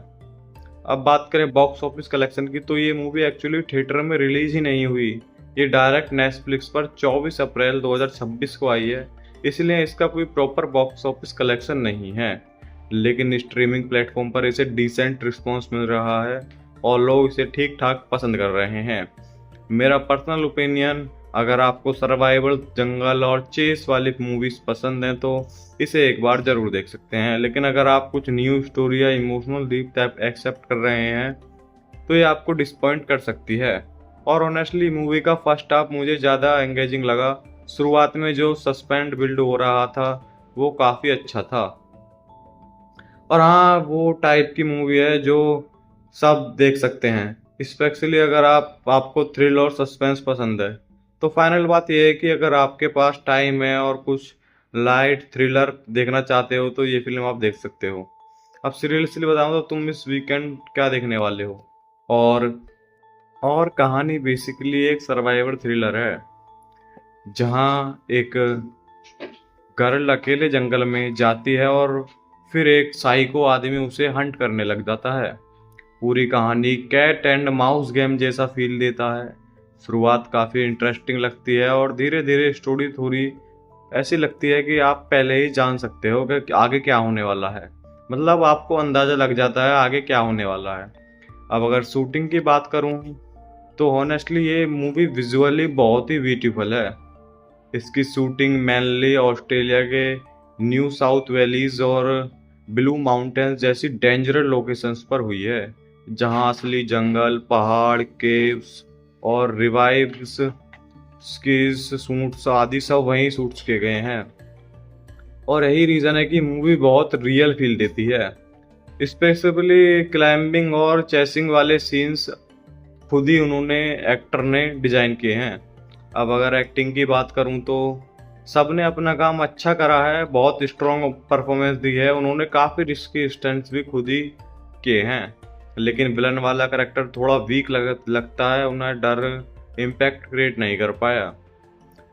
अब बात करें बॉक्स ऑफिस कलेक्शन की, तो ये मूवी एक्चुअली थिएटर में रिलीज ही नहीं हुई। ये डायरेक्ट नेटफ्लिक्स पर 24 अप्रैल 2026 को आई है, इसलिए इसका कोई प्रॉपर बॉक्स ऑफिस कलेक्शन नहीं है। लेकिन स्ट्रीमिंग प्लेटफॉर्म पर इसे डिसेंट रिस्पॉन्स मिल रहा है और लोग इसे ठीक ठाक पसंद कर रहे हैं। मेरा पर्सनल ओपिनियन, अगर आपको सर्वाइवल, जंगल और चेस वाली मूवीज पसंद हैं तो इसे एक बार जरूर देख सकते हैं। लेकिन अगर आप कुछ न्यू स्टोरी या इमोशनल डीप टाइप एक्सेप्ट कर रहे हैं तो ये आपको डिसपॉइंट कर सकती है। और ऑनेस्टली मूवी का फर्स्ट हाफ मुझे ज़्यादा एंगेजिंग लगा। शुरुआत में जो सस्पेंस बिल्ड हो रहा था वो काफ़ी अच्छा था। और हाँ, वो टाइप की मूवी है जो सब देख सकते हैं, स्पेशली अगर आपको थ्रिल और सस्पेंस पसंद है। तो फाइनल बात यह है कि अगर आपके पास टाइम है और कुछ लाइट थ्रिलर देखना चाहते हो तो ये फिल्म आप देख सकते हो। अब सीरियसली बताऊं तो तुम इस वीकेंड क्या देखने वाले हो? और कहानी बेसिकली एक सर्वाइवल थ्रिलर है, जहां एक गर्ल अकेले जंगल में जाती है और फिर एक साइको आदमी उसे हंट करने लग जाता है। पूरी कहानी कैट एंड माउस गेम जैसा फील देता है। शुरुआत काफ़ी इंटरेस्टिंग लगती है और धीरे धीरे स्टोरी थोड़ी ऐसी लगती है कि आप पहले ही जान सकते हो कि आगे क्या होने वाला है। मतलब आपको अंदाज़ा लग जाता है आगे क्या होने वाला है। अब अगर शूटिंग की बात करूं तो ऑनेस्टली ये मूवी विजुअली बहुत ही ब्यूटीफुल है। इसकी शूटिंग मेनली ऑस्ट्रेलिया के न्यू साउथ वैलीज और ब्लू माउंटेन्स जैसी डेंजरस लोकेशंस पर हुई है, जहां असली जंगल, पहाड़, केव्स और रिवाइव्स स्कीज शूट्स आदि सब वहीं शूट्स किए गए हैं। और यही रीज़न है कि मूवी बहुत रियल फील देती है। स्पेशली क्लाइंबिंग और चेसिंग वाले सीन्स खुद ही एक्टर ने डिजाइन किए हैं। अब अगर एक्टिंग की बात करूं तो सबने अपना काम अच्छा करा है, बहुत स्ट्रॉन्ग परफॉर्मेंस दी है, उन्होंने काफ़ी रिस्की स्टंट्स भी खुद ही किए हैं। लेकिन विलन वाला करेक्टर थोड़ा वीक लगता है, उन्हें डर इम्पैक्ट क्रिएट नहीं कर पाया।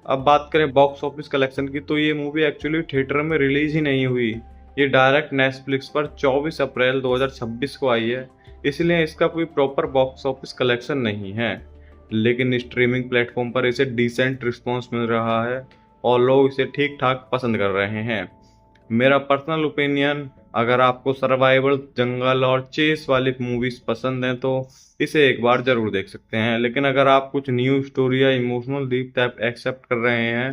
अब बात करें बॉक्स ऑफिस कलेक्शन की, तो ये मूवी एक्चुअली थिएटर में रिलीज ही नहीं हुई। ये डायरेक्ट नेटफ्लिक्स पर 24 अप्रैल 2026 को आई है, इसलिए इसका कोई प्रॉपर बॉक्स ऑफिस कलेक्शन नहीं है। लेकिन स्ट्रीमिंग प्लेटफॉर्म पर इसे डिसेंट रिस्पॉन्स मिल रहा है और लोग इसे ठीक ठाक पसंद कर रहे हैं। मेरा पर्सनल ओपिनियन, अगर आपको सर्वाइवल, जंगल और चेस वाली मूवीज पसंद हैं तो इसे एक बार जरूर देख सकते हैं। लेकिन अगर आप कुछ न्यू स्टोरी या इमोशनल डीप टाइप एक्सेप्ट कर रहे हैं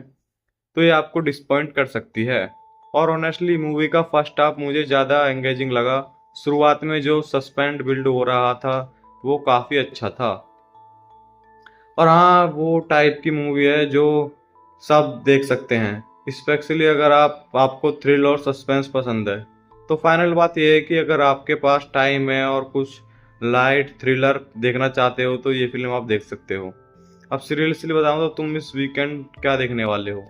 तो ये आपको डिसपॉइंट कर सकती है। और ऑनेस्टली मूवी का फर्स्ट हाफ मुझे ज़्यादा एंगेजिंग लगा। शुरुआत में जो सस्पेंस बिल्ड हो रहा था वो काफ़ी अच्छा था। और हाँ, वो टाइप की मूवी है जो सब देख सकते हैं, स्पेशली अगर आपको थ्रिल और सस्पेंस पसंद है। तो फाइनल बात यह है कि अगर आपके पास टाइम है और कुछ लाइट थ्रिलर देखना चाहते हो तो ये फिल्म आप देख सकते हो। अब सीरियसली बताऊं तो तुम इस वीकेंड क्या देखने वाले हो?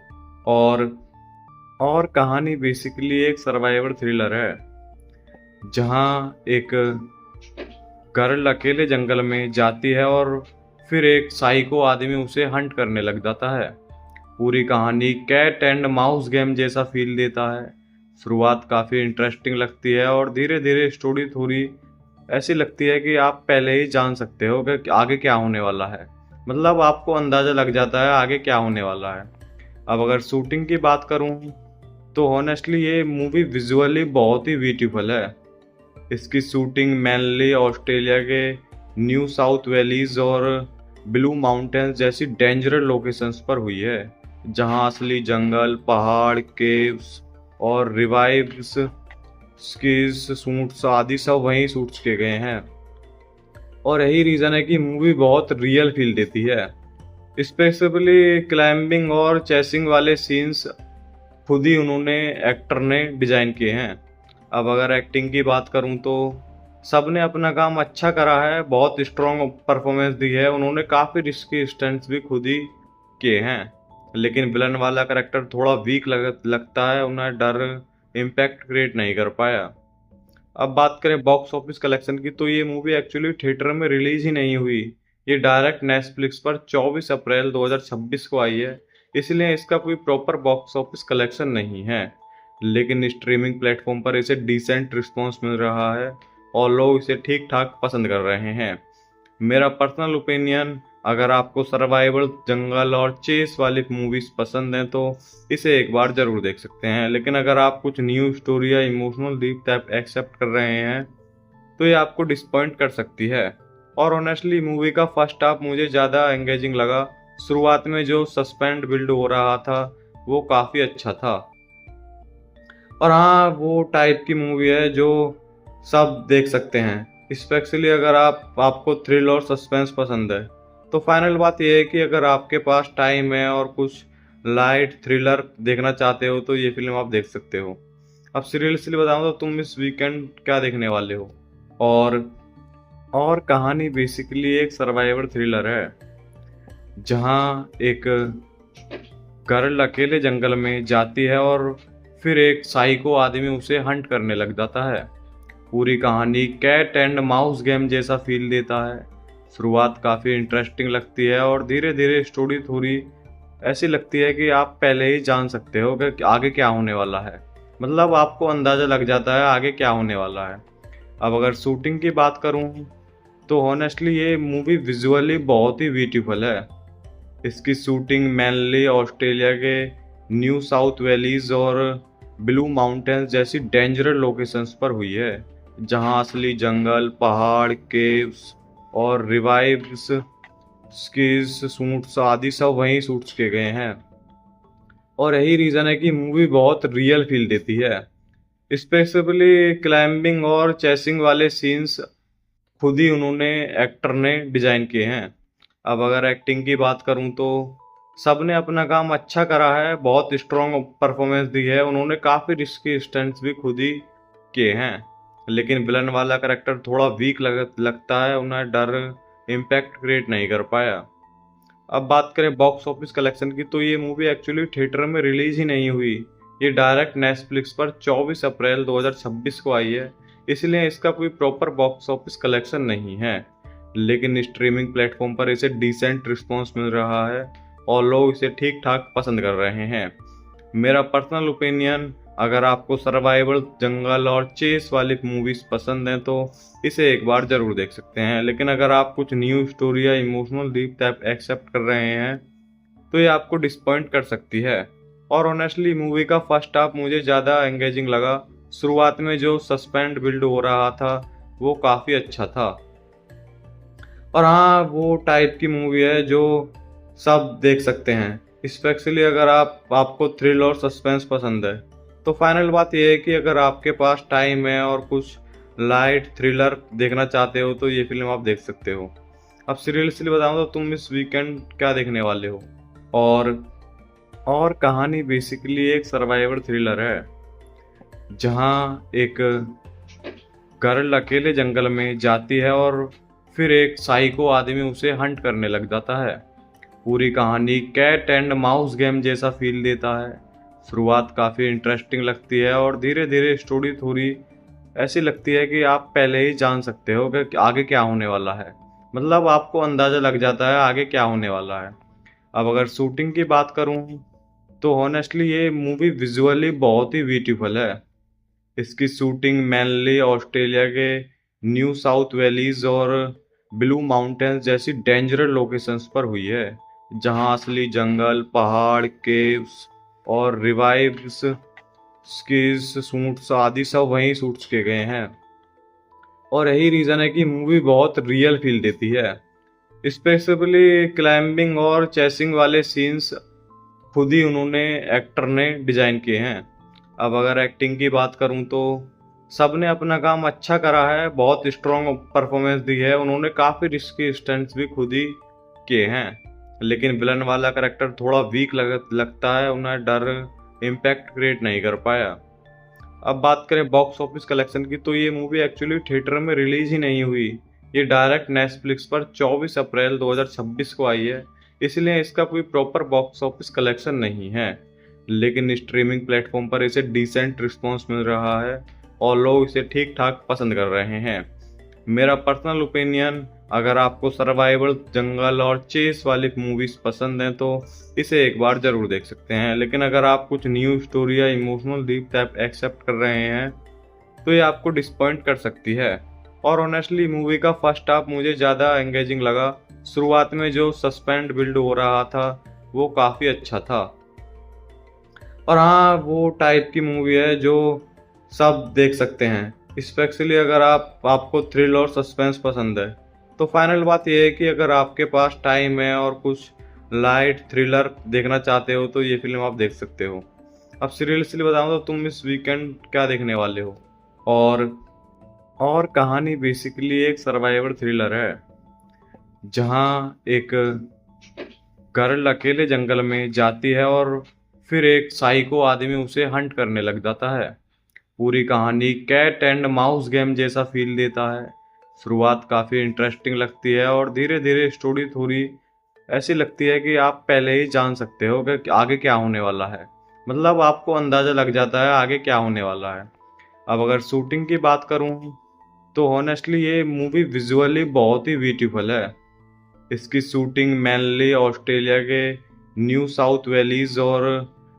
और और कहानी बेसिकली एक सर्वाइवल थ्रिलर है, जहां एक गर्ल अकेले जंगल में जाती है और फिर एक साइको आदमी उसे हंट करने लग जाता है। पूरी कहानी कैट एंड माउस गेम जैसा फील देता है। शुरुआत काफ़ी इंटरेस्टिंग लगती है और धीरे धीरे स्टोरी थोड़ी ऐसी लगती है कि आप पहले ही जान सकते हो कि आगे क्या होने वाला है। मतलब आपको अंदाज़ा लग जाता है आगे क्या होने वाला है। अब अगर शूटिंग की बात करूं तो ऑनेस्टली ये मूवी विजुअली बहुत ही ब्यूटीफुल है। इसकी शूटिंग मेनली ऑस्ट्रेलिया के न्यू साउथ वैलीज और ब्लू माउंटेन्स जैसी डेंजरस लोकेशंस पर हुई है, जहां असली जंगल, पहाड़, केव्स और रिवाइव्स स्कीज सूट्स आदि सब वहीं शूट्स किए गए हैं। और यही रीज़न है कि मूवी बहुत रियल फील देती है। स्पेसिफिकली क्लाइंबिंग और चेसिंग वाले सीन्स खुद ही उन्होंने एक्टर ने डिजाइन किए हैं। अब अगर एक्टिंग की बात करूं तो सबने अपना काम अच्छा करा है, बहुत स्ट्रॉन्ग परफॉर्मेंस दी है। उन्होंने काफ़ी रिस्की स्टंट्स भी खुद ही किए हैं। लेकिन विलन वाला करेक्टर थोड़ा वीक लगता है, उन्हें डर इम्पैक्ट क्रिएट नहीं कर पाया। अब बात करें बॉक्स ऑफिस कलेक्शन की, तो ये मूवी एक्चुअली थिएटर में रिलीज ही नहीं हुई। ये डायरेक्ट नेटफ्लिक्स पर 24 अप्रैल 2026 को आई है, इसलिए इसका कोई प्रॉपर बॉक्स ऑफिस कलेक्शन नहीं है। लेकिन स्ट्रीमिंग प्लेटफॉर्म पर इसे डिसेंट रिस्पॉन्स मिल रहा है और लोग इसे ठीक ठाक पसंद कर रहे हैं। मेरा पर्सनल ओपिनियन, अगर आपको सर्वाइवल, जंगल और चेस वाली मूवीज पसंद हैं तो इसे एक बार जरूर देख सकते हैं। लेकिन अगर आप कुछ न्यू स्टोरी या इमोशनल डीप टाइप एक्सेप्ट कर रहे हैं तो ये आपको डिसपॉइंट कर सकती है। और ऑनेस्टली मूवी का फर्स्ट हाफ मुझे ज़्यादा एंगेजिंग लगा। शुरुआत में जो सस्पेंस बिल्ड हो रहा था वो काफ़ी अच्छा था। और हाँ, वो टाइप की मूवी है जो सब देख सकते हैं, स्पेशली अगर आपको थ्रिल और सस्पेंस पसंद है। तो फाइनल बात यह है कि अगर आपके पास टाइम है और कुछ लाइट थ्रिलर देखना चाहते हो तो ये फिल्म आप देख सकते हो। अब सीरियसली बताऊं तो तुम इस वीकेंड क्या देखने वाले हो? और और कहानी बेसिकली एक सर्वाइवल थ्रिलर है, जहां एक गर्ल अकेले जंगल में जाती है और फिर एक साइको आदमी उसे हंट करने लग जाता है। पूरी कहानी कैट एंड माउस गेम जैसा फील देता है। शुरुआत काफ़ी इंटरेस्टिंग लगती है और धीरे धीरे स्टोरी थोड़ी ऐसी लगती है कि आप पहले ही जान सकते हो कि आगे क्या होने वाला है। मतलब आपको अंदाज़ा लग जाता है आगे क्या होने वाला है। अब अगर शूटिंग की बात करूं तो ऑनेस्टली ये मूवी विजुअली बहुत ही ब्यूटीफुल है। इसकी शूटिंग मेनली ऑस्ट्रेलिया के न्यू साउथ वैलीज और ब्लू माउंटेन्स जैसी डेंजरस लोकेशंस पर हुई है, जहां असली जंगल, पहाड़, केव्स और रिवाइव्स स्कीज सूट्स आदि सब वहीं शूट्स किए गए हैं। और यही रीज़न है कि मूवी बहुत रियल फील देती है। स्पेसिफिकली क्लाइंबिंग और चेसिंग वाले सीन्स खुद ही उन्होंने एक्टर ने डिजाइन किए हैं। अब अगर एक्टिंग की बात करूं तो सबने अपना काम अच्छा करा है, बहुत स्ट्रॉन्ग परफॉर्मेंस दी है। उन्होंने काफ़ी रिस्की स्टंट्स भी खुद ही किए हैं। लेकिन विलन वाला करेक्टर थोड़ा वीक लगता है, उन्हें डर इम्पैक्ट क्रिएट नहीं कर पाया। अब बात करें बॉक्स ऑफिस कलेक्शन की, तो ये मूवी एक्चुअली थिएटर में रिलीज ही नहीं हुई। ये डायरेक्ट नेटफ्लिक्स पर 24 अप्रैल 2026 को आई है, इसलिए इसका कोई प्रॉपर बॉक्स ऑफिस कलेक्शन नहीं है। लेकिन स्ट्रीमिंग प्लेटफॉर्म पर इसे डिसेंट रिस्पॉन्स मिल रहा है और लोग इसे ठीक ठाक पसंद कर रहे हैं। मेरा पर्सनल ओपिनियन, अगर आपको सर्वाइवल, जंगल और चेस वाली मूवीज पसंद हैं तो इसे एक बार जरूर देख सकते हैं। लेकिन अगर आप कुछ न्यू स्टोरी या इमोशनल डीप टाइप एक्सेप्ट कर रहे हैं तो ये आपको डिसपॉइंट कर सकती है। और ऑनेस्टली मूवी का फर्स्ट हाफ मुझे ज़्यादा एंगेजिंग लगा। शुरुआत में जो सस्पेंस बिल्ड हो रहा था वो काफ़ी अच्छा था। और हाँ, वो टाइप की मूवी है जो सब देख सकते हैं, स्पेशली अगर आपको थ्रिल और सस्पेंस पसंद है। तो फाइनल बात यह है कि अगर आपके पास टाइम है और कुछ लाइट थ्रिलर देखना चाहते हो तो ये फिल्म आप देख सकते हो। अब सीरियसली बताऊं तो तुम इस वीकेंड क्या देखने वाले हो? और कहानी बेसिकली एक सर्वाइवल थ्रिलर है, जहाँ एक गर्ल अकेले जंगल में जाती है और फिर एक साइको आदमी उसे हंट करने लग जाता है। पूरी कहानी कैट एंड माउस गेम जैसा फील देता है। शुरुआत काफ़ी इंटरेस्टिंग लगती है और धीरे धीरे स्टोरी थोड़ी ऐसी लगती है कि आप पहले ही जान सकते हो कि आगे क्या होने वाला है। मतलब आपको अंदाज़ा लग जाता है आगे क्या होने वाला है। अब अगर शूटिंग की बात करूं तो ऑनेस्टली ये मूवी विजुअली बहुत ही ब्यूटीफुल है। इसकी शूटिंग मेनली ऑस्ट्रेलिया के न्यू साउथ वैलीज और ब्लू माउंटेन्स जैसी डेंजरस लोकेशंस पर हुई है, जहां असली जंगल, पहाड़, केव्स और रिवाइव्स स्कीज सूट्स आदि सब वहीं शूट्स किए गए हैं। और यही रीज़न है कि मूवी बहुत रियल फील देती है। स्पेशली क्लाइंबिंग और चेसिंग वाले सीन्स खुद ही एक्टर ने डिजाइन किए हैं। अब अगर एक्टिंग की बात करूं तो सबने अपना काम अच्छा करा है, बहुत स्ट्रॉन्ग परफॉर्मेंस दी है। उन्होंने काफ़ी रिस्की स्टंट्स भी खुद ही किए हैं। लेकिन विलन वाला करेक्टर थोड़ा वीक लगता है, उन्हें डर इम्पैक्ट क्रिएट नहीं कर पाया। अब बात करें बॉक्स ऑफिस कलेक्शन की तो ये मूवी एक्चुअली थिएटर में रिलीज ही नहीं हुई। ये डायरेक्ट नेटफ्लिक्स पर 24 अप्रैल 2026 को आई है, इसलिए इसका कोई प्रॉपर बॉक्स ऑफिस कलेक्शन नहीं है। लेकिन स्ट्रीमिंग प्लेटफॉर्म पर इसे डिसेंट रिस्पॉन्स मिल रहा है और लोग इसे ठीक ठाक पसंद कर रहे हैं। मेरा पर्सनल ओपिनियन, अगर आपको सर्वाइवल, जंगल और चेस वाली मूवीज पसंद हैं तो इसे एक बार जरूर देख सकते हैं। लेकिन अगर आप कुछ न्यू स्टोरी या इमोशनल डीप टाइप एक्सेप्ट कर रहे हैं तो ये आपको डिसपॉइंट कर सकती है। और ऑनेस्टली मूवी का फर्स्ट हाफ मुझे ज़्यादा एंगेजिंग लगा। शुरुआत में जो सस्पेंस बिल्ड हो रहा था वो काफ़ी अच्छा था। और हाँ, वो टाइप की मूवी है जो सब देख सकते हैं, स्पेशली अगर आपको थ्रिल और सस्पेंस पसंद है। तो फाइनल बात यह है कि अगर आपके पास टाइम है और कुछ लाइट थ्रिलर देखना चाहते हो तो ये फिल्म आप देख सकते हो। अब सीरियसली बताऊं तो तुम इस वीकेंड क्या देखने वाले हो? और कहानी बेसिकली एक सर्वाइवल थ्रिलर है, जहाँ एक गर्ल अकेले जंगल में जाती है और फिर एक साइको आदमी उसे हंट करने लग जाता है। पूरी कहानी कैट एंड माउस गेम जैसा फील देता है। शुरुआत काफ़ी इंटरेस्टिंग लगती है और धीरे धीरे स्टोरी थोड़ी ऐसी लगती है कि आप पहले ही जान सकते हो कि आगे क्या होने वाला है। मतलब आपको अंदाज़ा लग जाता है आगे क्या होने वाला है। अब अगर शूटिंग की बात करूं तो ऑनेस्टली ये मूवी विजुअली बहुत ही ब्यूटीफुल है। इसकी शूटिंग मेनली ऑस्ट्रेलिया के न्यू साउथ वैलीज और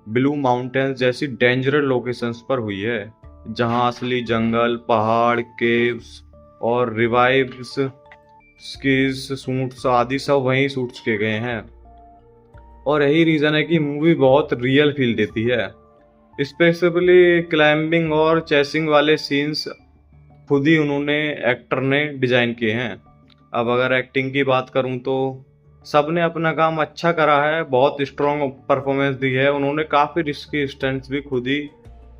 ब्लू माउंटेन्स जैसी डेंजरस लोकेशंस पर हुई है, जहां असली जंगल, पहाड़, केव्स और रिवाइव्स स्कीज सूट्स आदि सब वहीं शूट्स किए गए हैं। और यही रीज़न है कि मूवी बहुत रियल फील देती है। स्पेशली क्लाइंबिंग और चेसिंग वाले सीन्स खुद ही एक्टर ने डिजाइन किए हैं। अब अगर एक्टिंग की बात करूं तो सबने अपना काम अच्छा करा है, बहुत स्ट्रॉन्ग परफॉर्मेंस दी है। उन्होंने काफ़ी रिस्की स्टंट्स भी खुद ही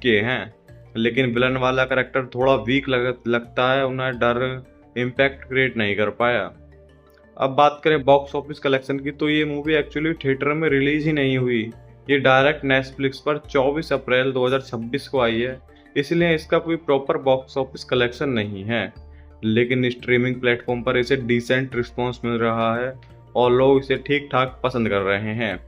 किए हैं। लेकिन विलन वाला करेक्टर थोड़ा वीक लगता है, उन्हें डर इम्पैक्ट क्रिएट नहीं कर पाया। अब बात करें बॉक्स ऑफिस कलेक्शन की तो ये मूवी एक्चुअली थिएटर में रिलीज ही नहीं हुई। ये डायरेक्ट नेटफ्लिक्स पर 24 अप्रैल 2026 को आई है, इसलिए इसका कोई प्रॉपर बॉक्स ऑफिस कलेक्शन नहीं है। लेकिन स्ट्रीमिंग प्लेटफॉर्म पर इसे डिसेंट रिस्पॉन्स मिल रहा है और लोग इसे ठीक ठाक पसंद कर रहे हैं।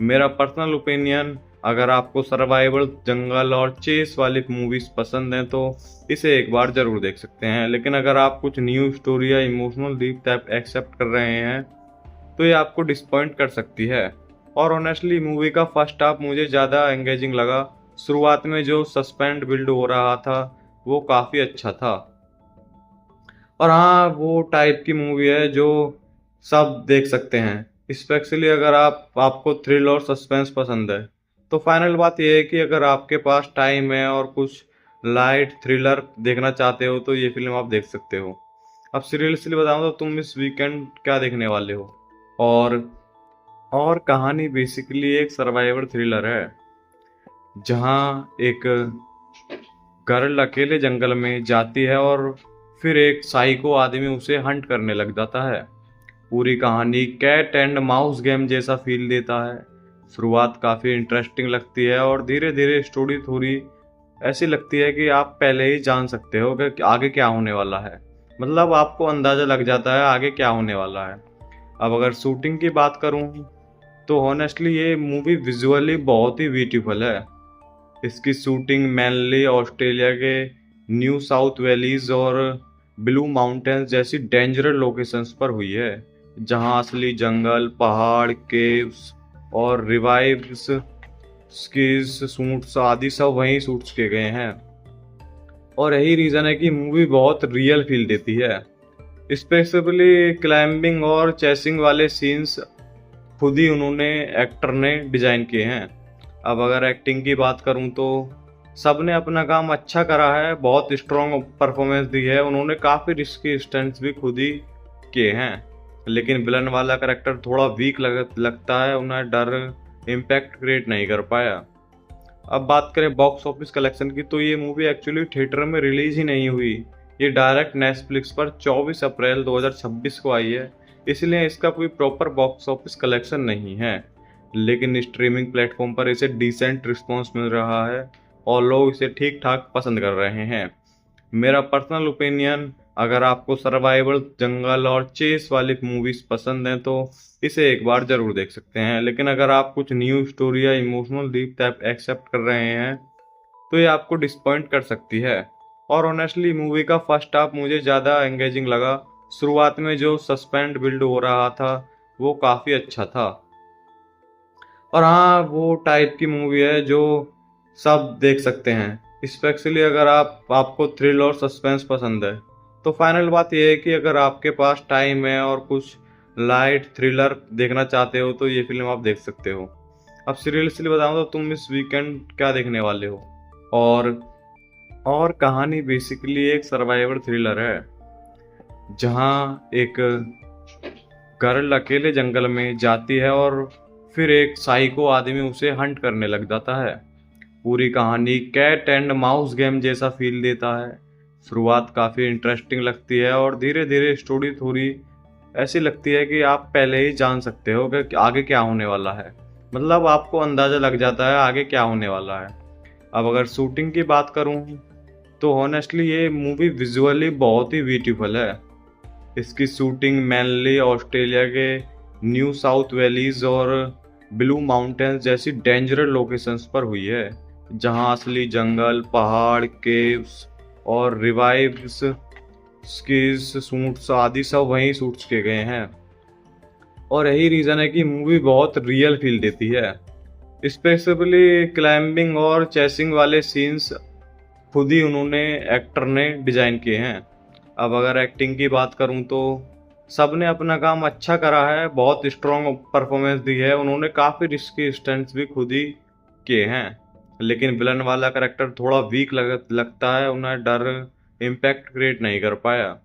मेरा पर्सनल ओपिनियन, अगर आपको सर्वाइवल, जंगल और चेस वाली मूवीज पसंद हैं तो इसे एक बार जरूर देख सकते हैं। लेकिन अगर आप कुछ न्यू स्टोरी या इमोशनल डीप टाइप एक्सेप्ट कर रहे हैं तो ये आपको डिसपॉइंट कर सकती है। और ऑनेस्टली मूवी का फर्स्ट हाफ मुझे ज़्यादा एंगेजिंग लगा। शुरुआत में जो सस्पेंस बिल्ड हो रहा था वो काफ़ी अच्छा था। और हाँ, वो टाइप की मूवी है जो सब देख सकते हैं, स्पेशली अगर आपको थ्रिल और सस्पेंस पसंद है। तो फाइनल बात यह है कि अगर आपके पास टाइम है और कुछ लाइट थ्रिलर देखना चाहते हो तो ये फिल्म आप देख सकते हो। अब सीरियसली बताऊं तो तुम इस वीकेंड क्या देखने वाले हो? और और कहानी बेसिकली एक सर्वाइवल थ्रिलर है, जहाँ एक गर्ल अकेले जंगल में जाती है और फिर एक साइको आदमी उसे हंट करने लग जाता है। पूरी कहानी कैट एंड माउस गेम जैसा फील देता है। शुरुआत काफ़ी इंटरेस्टिंग लगती है और धीरे धीरे स्टोरी थोड़ी ऐसी लगती है कि आप पहले ही जान सकते हो कि आगे क्या होने वाला है। मतलब आपको अंदाज़ा लग जाता है आगे क्या होने वाला है। अब अगर शूटिंग की बात करूँ तो ऑनेस्टली ये मूवी विजुअली बहुत ही ब्यूटीफुल है। इसकी शूटिंग मेनली ऑस्ट्रेलिया के न्यू साउथ वैलीज और ब्लू माउंटेन्स जैसी डेंजरस लोकेशंस पर हुई है, जहां असली जंगल, पहाड़, केव्स और रिवाइव्स स्कीज शूट्स आदि सब वहीं शूट्स किए गए हैं। और यही रीज़न है कि मूवी बहुत रियल फील देती है। स्पेशली क्लाइंबिंग और चेसिंग वाले सीन्स खुद ही उन्होंने एक्टर ने डिजाइन किए हैं। अब अगर एक्टिंग की बात करूं तो सबने अपना काम अच्छा करा है, बहुत स्ट्रॉन्ग परफॉर्मेंस दी है। उन्होंने काफ़ी रिस्की स्टंट्स भी खुद ही किए हैं, लेकिन विलन वाला करेक्टर थोड़ा वीक लगता है, उन्हें डर इम्पैक्ट क्रिएट नहीं कर पाया। अब बात करें बॉक्स ऑफिस कलेक्शन की तो ये मूवी एक्चुअली थिएटर में रिलीज ही नहीं हुई। ये डायरेक्ट नेटफ्लिक्स पर 24 अप्रैल 2026 को आई है, इसलिए इसका कोई प्रॉपर बॉक्स ऑफिस कलेक्शन नहीं है। लेकिन स्ट्रीमिंग प्लेटफॉर्म पर इसे डिसेंट रिस्पॉन्स मिल रहा है और लोग इसे ठीक ठाक पसंद कर रहे हैं। मेरा पर्सनल ओपिनियन, अगर आपको सर्वाइवल, जंगल और चेस वाली मूवीज पसंद हैं तो इसे एक बार जरूर देख सकते हैं। लेकिन अगर आप कुछ न्यू स्टोरी या इमोशनल डीप टाइप एक्सेप्ट कर रहे हैं तो ये आपको डिसपॉइंट कर सकती है। और ऑनेस्टली मूवी का फर्स्ट हाफ मुझे ज़्यादा एंगेजिंग लगा। शुरुआत में जो सस्पेंस बिल्ड हो रहा था वो काफ़ी अच्छा था। और हाँ, वो टाइप की मूवी है जो सब देख सकते हैं, स्पेशली अगर आपको थ्रिल और सस्पेंस पसंद है। तो फाइनल बात यह है कि अगर आपके पास टाइम है और कुछ लाइट थ्रिलर देखना चाहते हो तो ये फिल्म आप देख सकते हो। अब सीरियसली बताऊं तो तुम इस वीकेंड क्या देखने वाले हो? और कहानी बेसिकली एक सर्वाइवल थ्रिलर है, जहाँ एक गर्ल अकेले जंगल में जाती है और फिर एक साइको आदमी उसे हंट करने लग जाता है। पूरी कहानी कैट एंड माउस गेम जैसा फील देता है। शुरुआत काफ़ी इंटरेस्टिंग लगती है और धीरे धीरे स्टोरी थोड़ी ऐसी लगती है कि आप पहले ही जान सकते हो कि आगे क्या होने वाला है। मतलब आपको अंदाज़ा लग जाता है आगे क्या होने वाला है। अब अगर शूटिंग की बात करूं तो ऑनेस्टली ये मूवी विजुअली बहुत ही ब्यूटीफुल है। इसकी शूटिंग मेनली ऑस्ट्रेलिया के न्यू साउथ वैलीज और ब्लू माउंटेन्स जैसी डेंजरस लोकेशंस पर हुई है, जहां असली जंगल, पहाड़, केव्स और रिवाइव्स स्कीज शूट्स आदि सब वहीं शूट्स किए गए हैं। और यही रीज़न है कि मूवी बहुत रियल फील देती है। स्पेशली क्लाइंबिंग और चेसिंग वाले सीन्स खुद ही उन्होंने एक्टर ने डिजाइन किए हैं। अब अगर एक्टिंग की बात करूं तो सबने अपना काम अच्छा करा है, बहुत स्ट्रॉन्ग परफॉर्मेंस दी है। उन्होंने काफ़ी रिस्की स्टंट्स भी खुद ही किए हैं, लेकिन विलन वाला करेक्टर थोड़ा वीक लगता है, उन्हें डर इम्पैक्ट क्रिएट नहीं कर पाया।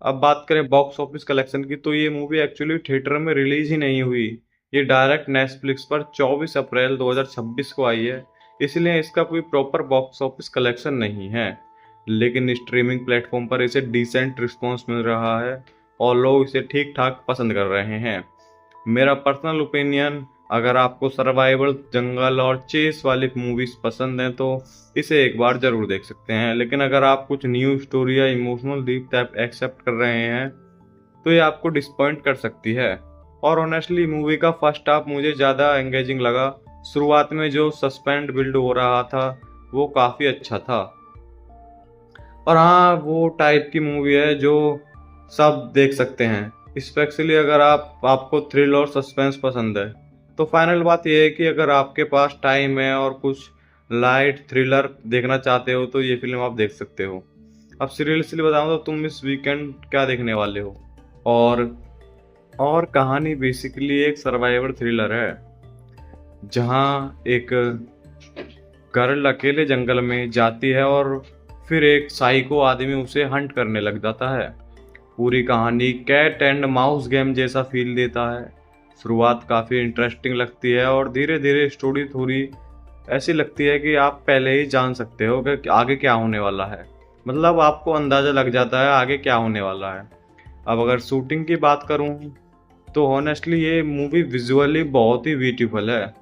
अब बात करें बॉक्स ऑफिस कलेक्शन की तो ये मूवी एक्चुअली थिएटर में रिलीज ही नहीं हुई। ये डायरेक्ट नेटफ्लिक्स पर 24 अप्रैल 2026 को आई है, इसलिए इसका कोई प्रॉपर बॉक्स ऑफिस कलेक्शन नहीं है। लेकिन स्ट्रीमिंग प्लेटफॉर्म पर इसे डिसेंट रिस्पॉन्स मिल रहा है और लोग इसे ठीक ठाक पसंद कर रहे हैं। मेरा पर्सनल ओपिनियन, अगर आपको सर्वाइवल, जंगल और चेस वाली मूवीज पसंद हैं तो इसे एक बार जरूर देख सकते हैं। लेकिन अगर आप कुछ न्यू स्टोरी या इमोशनल डीप टाइप एक्सेप्ट कर रहे हैं तो ये आपको डिसपॉइंट कर सकती है। और ऑनेस्टली मूवी का फर्स्ट हाफ मुझे ज़्यादा एंगेजिंग लगा। शुरुआत में जो सस्पेंस बिल्ड हो रहा था वो काफ़ी अच्छा था। और हाँ, वो टाइप की मूवी है जो सब देख सकते हैं, स्पेशली अगर आपको थ्रिल और सस्पेंस पसंद है। तो फाइनल बात यह है कि अगर आपके पास टाइम है और कुछ लाइट थ्रिलर देखना चाहते हो तो ये फिल्म आप देख सकते हो। अब सीरियसली बताऊं तो तुम इस वीकेंड क्या देखने वाले हो। और और कहानी बेसिकली एक सर्वाइवल थ्रिलर है, जहां एक गर्ल अकेले जंगल में जाती है और फिर एक साइको आदमी उसे हंट करने लग जाता है। पूरी कहानी कैट एंड माउस गेम जैसा फील देता है। शुरुआत काफ़ी इंटरेस्टिंग लगती है और धीरे धीरे स्टोरी थोड़ी ऐसी लगती है कि आप पहले ही जान सकते हो कि आगे क्या होने वाला है। मतलब आपको अंदाज़ा लग जाता है आगे क्या होने वाला है। अब अगर शूटिंग की बात करूं तो ऑनेस्टली ये मूवी विजुअली बहुत ही ब्यूटीफुल है।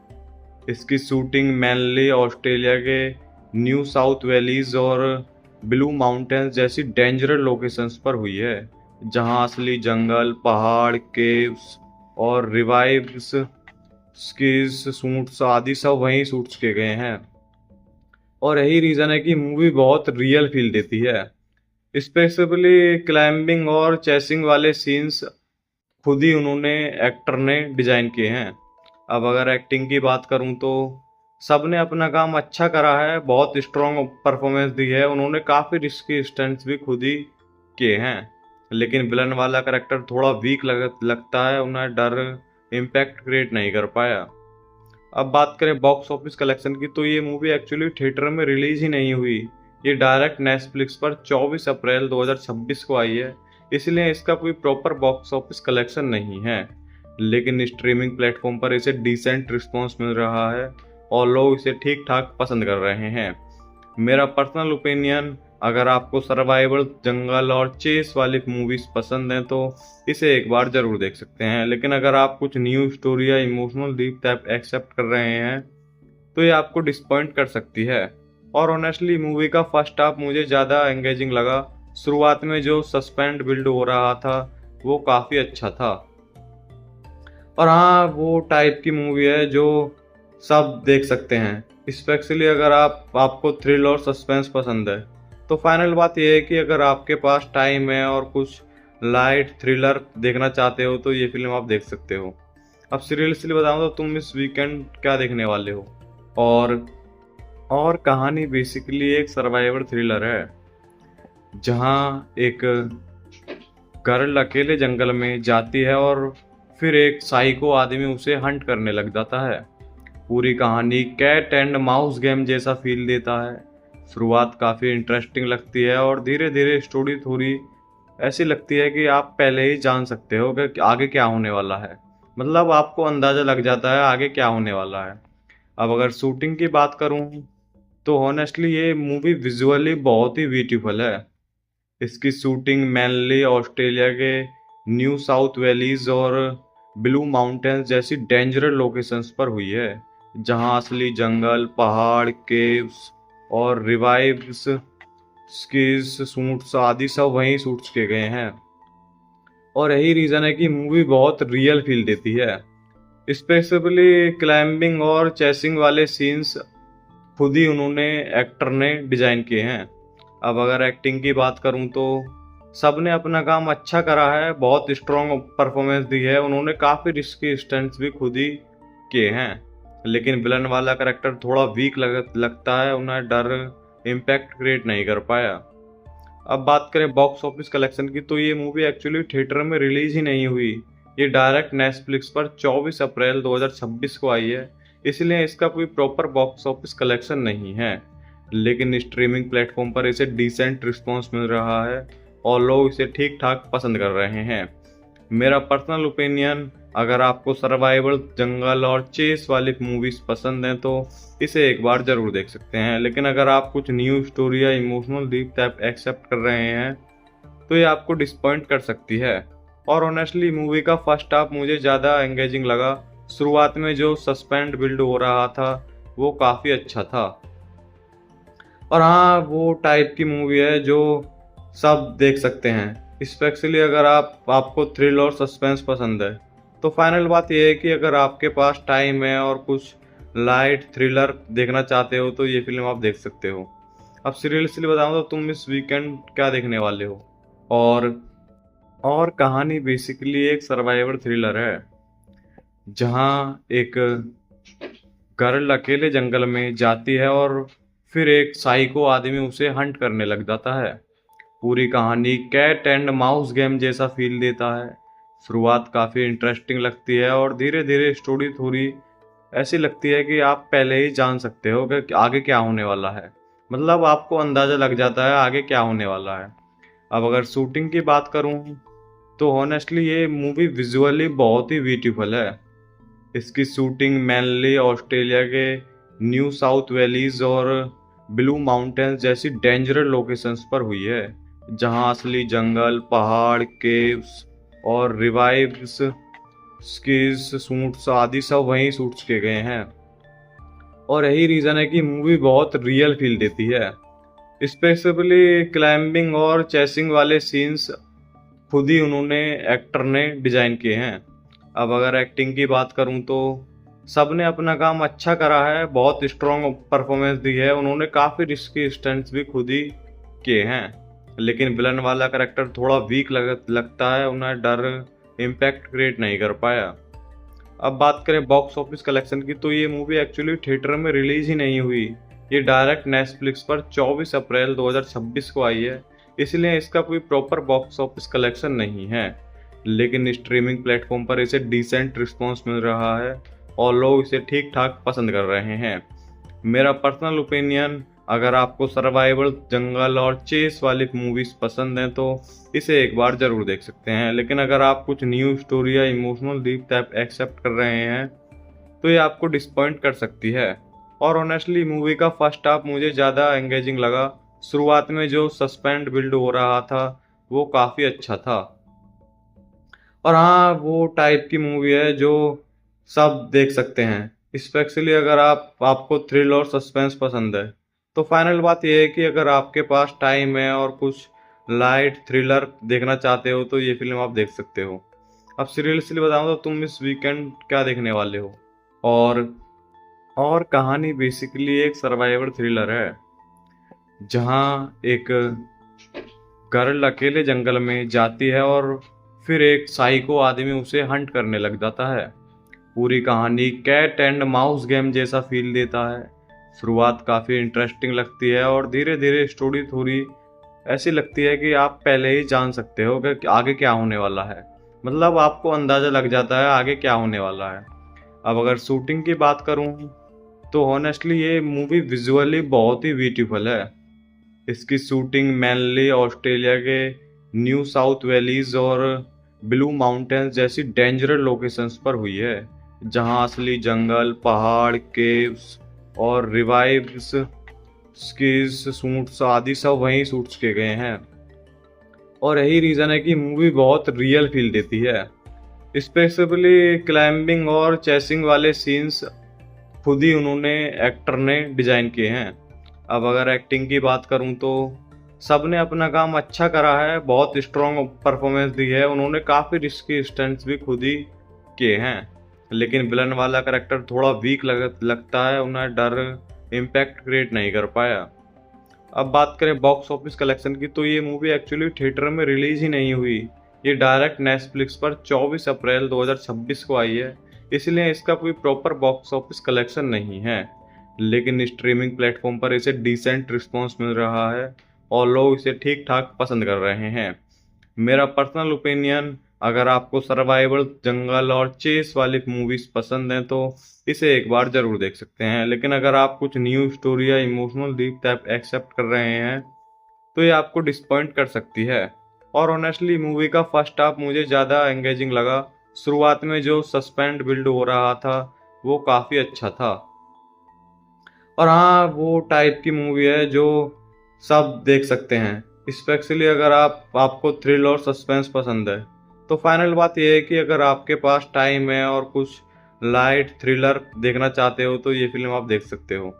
इसकी शूटिंग मेनली ऑस्ट्रेलिया के न्यू साउथ वैलीज और ब्लू माउंटेन्स जैसी डेंजरस लोकेशंस पर हुई है, जहां असली जंगल, पहाड़, केव्स और रिवाइव्स स्कीज सूट्स आदि सब वहीं शूट्स किए गए हैं। और यही रीज़न है कि मूवी बहुत रियल फील देती है। स्पेसिफिकली क्लाइंबिंग और चेसिंग वाले सीन्स खुद ही उन्होंने एक्टर ने डिजाइन किए हैं। अब अगर एक्टिंग की बात करूं तो सबने अपना काम अच्छा करा है, बहुत स्ट्रॉन्ग परफॉर्मेंस दी है। उन्होंने काफ़ी रिस्की स्टंट्स भी खुद ही किए हैं, लेकिन विलन वाला करेक्टर थोड़ा वीक लगता है, उन्हें डर इम्पैक्ट क्रिएट नहीं कर पाया। अब बात करें बॉक्स ऑफिस कलेक्शन की तो ये मूवी एक्चुअली थिएटर में रिलीज ही नहीं हुई। ये डायरेक्ट नेटफ्लिक्स पर 24 अप्रैल 2026 को आई है, इसलिए इसका कोई प्रॉपर बॉक्स ऑफिस कलेक्शन नहीं है। लेकिन स्ट्रीमिंग प्लेटफॉर्म पर इसे डिसेंट रिस्पॉन्स मिल रहा है और लोग इसे ठीक ठाक पसंद कर रहे हैं। मेरा पर्सनल ओपिनियन, अगर आपको सर्वाइवल, जंगल और चेस वाली मूवीज पसंद हैं तो इसे एक बार जरूर देख सकते हैं। लेकिन अगर आप कुछ न्यू स्टोरी या इमोशनल डीप टाइप एक्सेप्ट कर रहे हैं तो ये आपको डिसपॉइंट कर सकती है। और ऑनेस्टली मूवी का फर्स्ट हाफ मुझे ज़्यादा एंगेजिंग लगा। शुरुआत में जो सस्पेंस बिल्ड हो रहा था वो काफ़ी अच्छा था। और हाँ, वो टाइप की मूवी है जो सब देख सकते हैं, स्पेशली अगर आपको थ्रिल और सस्पेंस पसंद है। तो फाइनल बात यह है कि अगर आपके पास टाइम है और कुछ लाइट थ्रिलर देखना चाहते हो तो ये फिल्म आप देख सकते हो। अब सीरियसली बताऊं तो तुम इस वीकेंड क्या देखने वाले हो। और और कहानी बेसिकली एक सर्वाइवल थ्रिलर है, जहां एक गर्ल अकेले जंगल में जाती है और फिर एक साइको आदमी उसे हंट करने लग जाता है। पूरी कहानी कैट एंड माउस गेम जैसा फील देता है। शुरुआत काफ़ी इंटरेस्टिंग लगती है और धीरे धीरे स्टोरी थोड़ी ऐसी लगती है कि आप पहले ही जान सकते हो कि आगे क्या होने वाला है। मतलब आपको अंदाज़ा लग जाता है आगे क्या होने वाला है। अब अगर शूटिंग की बात करूं तो ऑनेस्टली ये मूवी विजुअली बहुत ही ब्यूटीफुल है। इसकी शूटिंग मेनली ऑस्ट्रेलिया के न्यू साउथ वैलीज और ब्लू माउंटेन्स जैसी डेंजरस लोकेशंस पर हुई है, जहां असली जंगल, पहाड़, केव्स और रिवाइव्स स्कीज सूट्स आदि सब वहीं शूट्स किए गए हैं। और यही रीज़न है कि मूवी बहुत रियल फील देती है। स्पेसिफिकली क्लाइंबिंग और चेसिंग वाले सीन्स खुद ही उन्होंने एक्टर ने डिजाइन किए हैं। अब अगर एक्टिंग की बात करूं तो सबने अपना काम अच्छा करा है, बहुत स्ट्रॉन्ग परफॉर्मेंस दी है। उन्होंने काफ़ी रिस्की स्टंट्स भी खुद ही किए हैं, लेकिन विलन वाला करेक्टर थोड़ा वीक लगता है, उन्हें डर इम्पैक्ट क्रिएट नहीं कर पाया। अब बात करें बॉक्स ऑफिस कलेक्शन की तो ये मूवी एक्चुअली थिएटर में रिलीज ही नहीं हुई। ये डायरेक्ट नेटफ्लिक्स पर 24 अप्रैल 2026 को आई है, इसलिए इसका कोई प्रॉपर बॉक्स ऑफिस कलेक्शन नहीं है। लेकिन स्ट्रीमिंग प्लेटफॉर्म पर इसे डिसेंट रिस्पॉन्स मिल रहा है और लोग इसे ठीक ठाक पसंद कर रहे हैं। मेरा पर्सनल ओपिनियन, अगर आपको सर्वाइवल, जंगल और चेस वाली मूवीज पसंद हैं तो इसे एक बार जरूर देख सकते हैं। लेकिन अगर आप कुछ न्यू स्टोरी या इमोशनल डीप टाइप एक्सेप्ट कर रहे हैं तो ये आपको डिसपॉइंट कर सकती है। और ऑनेस्टली मूवी का फर्स्ट हाफ मुझे ज़्यादा एंगेजिंग लगा। शुरुआत में जो सस्पेंस बिल्ड हो रहा था वो काफ़ी अच्छा था। और हाँ, वो टाइप की मूवी है जो सब देख सकते हैं, स्पेशली अगर आपको थ्रिल और सस्पेंस पसंद है। तो फाइनल बात यह है कि अगर आपके पास टाइम है और कुछ लाइट थ्रिलर देखना चाहते हो तो ये फिल्म आप देख सकते हो। अब सीरियसली बताऊं तो तुम इस वीकेंड क्या देखने वाले हो। और कहानी बेसिकली एक सर्वाइवल थ्रिलर है, जहाँ एक गर्ल अकेले जंगल में जाती है और फिर एक साइको आदमी उसे हंट करने लग जाता है। पूरी कहानी कैट एंड माउस गेम जैसा फील देता है। शुरुआत काफ़ी इंटरेस्टिंग लगती है और धीरे धीरे स्टोरी थोड़ी ऐसी लगती है कि आप पहले ही जान सकते हो कि आगे क्या होने वाला है। मतलब आपको अंदाज़ा लग जाता है आगे क्या होने वाला है। अब अगर शूटिंग की बात करूं तो ऑनेस्टली ये मूवी विजुअली बहुत ही ब्यूटीफुल है। इसकी शूटिंग मेनली ऑस्ट्रेलिया के न्यू साउथ वैलीज और ब्लू माउंटेन्स जैसी डेंजरस लोकेशंस पर हुई है, जहां असली जंगल, पहाड़, केव्स और रिवाइव्स स्कीज शूट्स आदि सब वहीं शूट्स किए गए हैं। और यही रीज़न है कि मूवी बहुत रियल फील देती है। स्पेशली क्लाइंबिंग और चेसिंग वाले सीन्स खुद ही उन्होंने एक्टर ने डिजाइन किए हैं। अब अगर एक्टिंग की बात करूं तो सबने अपना काम अच्छा करा है, बहुत स्ट्रॉन्ग परफॉर्मेंस दी है। उन्होंने काफ़ी रिस्की स्टंट्स भी खुद ही किए हैं, लेकिन विलन वाला करेक्टर थोड़ा वीक लगता है, उन्हें डर इम्पैक्ट क्रिएट नहीं कर पाया। अब बात करें बॉक्स ऑफिस कलेक्शन की तो ये मूवी एक्चुअली थिएटर में रिलीज ही नहीं हुई। ये डायरेक्ट नेटफ्लिक्स पर 24 अप्रैल 2026 को आई है, इसलिए इसका कोई प्रॉपर बॉक्स ऑफिस कलेक्शन नहीं है। लेकिन स्ट्रीमिंग प्लेटफॉर्म पर इसे डिसेंट रिस्पॉन्स मिल रहा है और लोग इसे ठीक ठाक पसंद कर रहे हैं। मेरा पर्सनल ओपिनियन, अगर आपको सर्वाइवल, जंगल और चेस वाली मूवीज पसंद हैं तो इसे एक बार जरूर देख सकते हैं। लेकिन अगर आप कुछ न्यू स्टोरी या इमोशनल डीप टाइप एक्सेप्ट कर रहे हैं तो ये आपको डिसपॉइंट कर सकती है। और ऑनेस्टली मूवी का फर्स्ट हाफ मुझे ज़्यादा एंगेजिंग लगा। शुरुआत में जो सस्पेंस बिल्ड हो रहा था वो काफ़ी अच्छा था। और हाँ, वो टाइप की मूवी है जो सब देख सकते हैं, स्पेशली अगर आपको थ्रिल और सस्पेंस पसंद है। तो फाइनल बात यह है कि अगर आपके पास टाइम है और कुछ लाइट थ्रिलर देखना चाहते हो तो ये फिल्म आप देख सकते हो। अब सीरियसली बताऊं तो तुम इस वीकेंड क्या देखने वाले हो? और और कहानी बेसिकली एक सर्वाइवल थ्रिलर है, जहाँ एक गर्ल अकेले जंगल में जाती है और फिर एक साइको आदमी उसे हंट करने लग जाता है। पूरी कहानी कैट एंड माउस गेम जैसा फील देता है। शुरुआत काफ़ी इंटरेस्टिंग लगती है और धीरे धीरे स्टोरी थोड़ी ऐसी लगती है कि आप पहले ही जान सकते हो कि आगे क्या होने वाला है। मतलब आपको अंदाज़ा लग जाता है आगे क्या होने वाला है। अब अगर शूटिंग की बात करूं तो ऑनेस्टली ये मूवी विजुअली बहुत ही ब्यूटीफुल है। इसकी शूटिंग मेनली ऑस्ट्रेलिया के न्यू साउथ वैलीज और ब्लू माउंटेन्स जैसी डेंजरस लोकेशंस पर हुई है, जहां असली जंगल, पहाड़, केव्स और रिवाइव्स स्कीज शूट्स आदि सब वहीं शूट्स किए गए हैं। और यही रीज़न है कि मूवी बहुत रियल फील देती है। स्पेशली क्लाइंबिंग और चेसिंग वाले सीन्स खुद ही उन्होंने एक्टर ने डिजाइन किए हैं। अब अगर एक्टिंग की बात करूं तो सबने अपना काम अच्छा करा है, बहुत स्ट्रॉन्ग परफॉर्मेंस दी है। उन्होंने काफ़ी रिस्की स्टंट्स भी खुद ही किए हैं, लेकिन विलन वाला करेक्टर थोड़ा वीक लगता है, उन्हें डर इम्पैक्ट क्रिएट नहीं कर पाया। अब बात करें बॉक्स ऑफिस कलेक्शन की तो ये मूवी एक्चुअली थिएटर में रिलीज ही नहीं हुई। ये डायरेक्ट नेटफ्लिक्स पर 24 अप्रैल 2026 को आई है, इसलिए इसका कोई प्रॉपर बॉक्स ऑफिस कलेक्शन नहीं है। लेकिन स्ट्रीमिंग प्लेटफॉर्म पर इसे डिसेंट रिस्पॉन्स मिल रहा है और लोग इसे ठीक ठाक पसंद कर रहे हैं। मेरा पर्सनल ओपिनियन, अगर आपको सर्वाइवल, जंगल और चेस वाली मूवीज पसंद हैं तो इसे एक बार जरूर देख सकते हैं। लेकिन अगर आप कुछ न्यू स्टोरी या इमोशनल डीप टाइप एक्सेप्ट कर रहे हैं तो ये आपको डिसपॉइंट कर सकती है। और ऑनेस्टली मूवी का फर्स्ट हाफ मुझे ज़्यादा एंगेजिंग लगा। शुरुआत में जो सस्पेंस बिल्ड हो रहा था वो काफ़ी अच्छा था। और हाँ, वो टाइप की मूवी है जो सब देख सकते हैं, स्पेशली अगर आपको थ्रिल और सस्पेंस पसंद है। तो फाइनल बात यह है कि अगर आपके पास टाइम है और कुछ लाइट थ्रिलर देखना चाहते हो तो ये फिल्म आप देख सकते हो।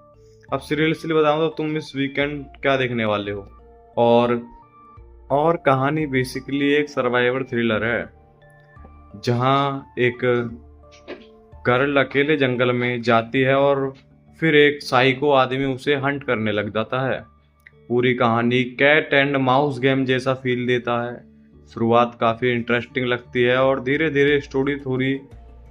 अब सीरियसली बताऊं तो तुम इस वीकेंड क्या देखने वाले हो? और और कहानी बेसिकली एक सर्वाइवल थ्रिलर है, जहाँ एक गर्ल अकेले जंगल में जाती है और फिर एक साइको आदमी उसे हंट करने लग जाता है। पूरी कहानी कैट एंड माउस गेम जैसा फील देता है। शुरुआत काफ़ी इंटरेस्टिंग लगती है और धीरे धीरे स्टोरी थोड़ी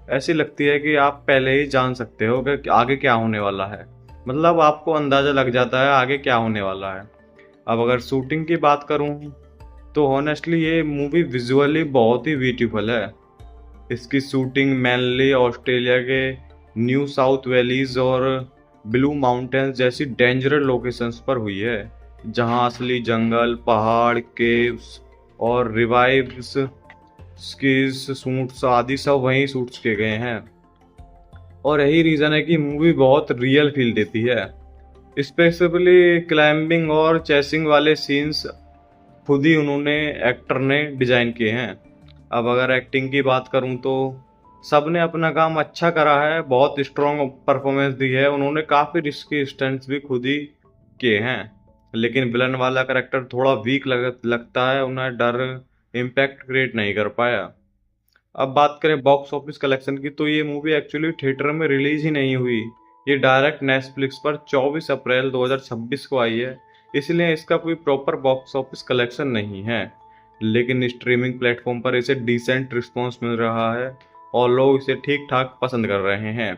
ऐसी लगती है कि आप पहले ही जान सकते हो कि आगे क्या होने वाला है। मतलब आपको अंदाजा लग जाता है आगे क्या होने वाला है। अब अगर शूटिंग की बात करूं तो ऑनेस्टली ये मूवी विजुअली बहुत ही ब्यूटीफुल है। इसकी शूटिंग मेनली ऑस्ट्रेलिया के न्यू साउथ वैलीज और ब्लू माउंटेन्स जैसी डेंजरस लोकेशंस पर हुई है, जहां असली जंगल, पहाड़, केव्स और रिवाइव्स स्कीज शूट्स आदि सब वहीं शूट्स किए गए हैं। और यही रीज़न है कि मूवी बहुत रियल फील देती है। स्पेशली क्लाइंबिंग और चेसिंग वाले सीन्स खुद ही उन्होंने एक्टर ने डिजाइन किए हैं। अब अगर एक्टिंग की बात करूं तो सबने अपना काम अच्छा करा है, बहुत स्ट्रॉन्ग परफॉर्मेंस दी है। उन्होंने काफ़ी रिस्की स्टंट्स भी खुद ही किए हैं। लेकिन विलन वाला करेक्टर थोड़ा वीक लगता है, उन्हें डर इम्पैक्ट क्रिएट नहीं कर पाया। अब बात करें बॉक्स ऑफिस कलेक्शन की तो ये मूवी एक्चुअली थिएटर में रिलीज ही नहीं हुई। ये डायरेक्ट नेटफ्लिक्स पर 24 अप्रैल 2026 को आई है, इसलिए इसका कोई प्रॉपर बॉक्स ऑफिस कलेक्शन नहीं है। लेकिन स्ट्रीमिंग प्लेटफॉर्म पर इसे डिसेंट रिस्पॉन्स मिल रहा है और लोग इसे ठीक ठाक पसंद कर रहे हैं।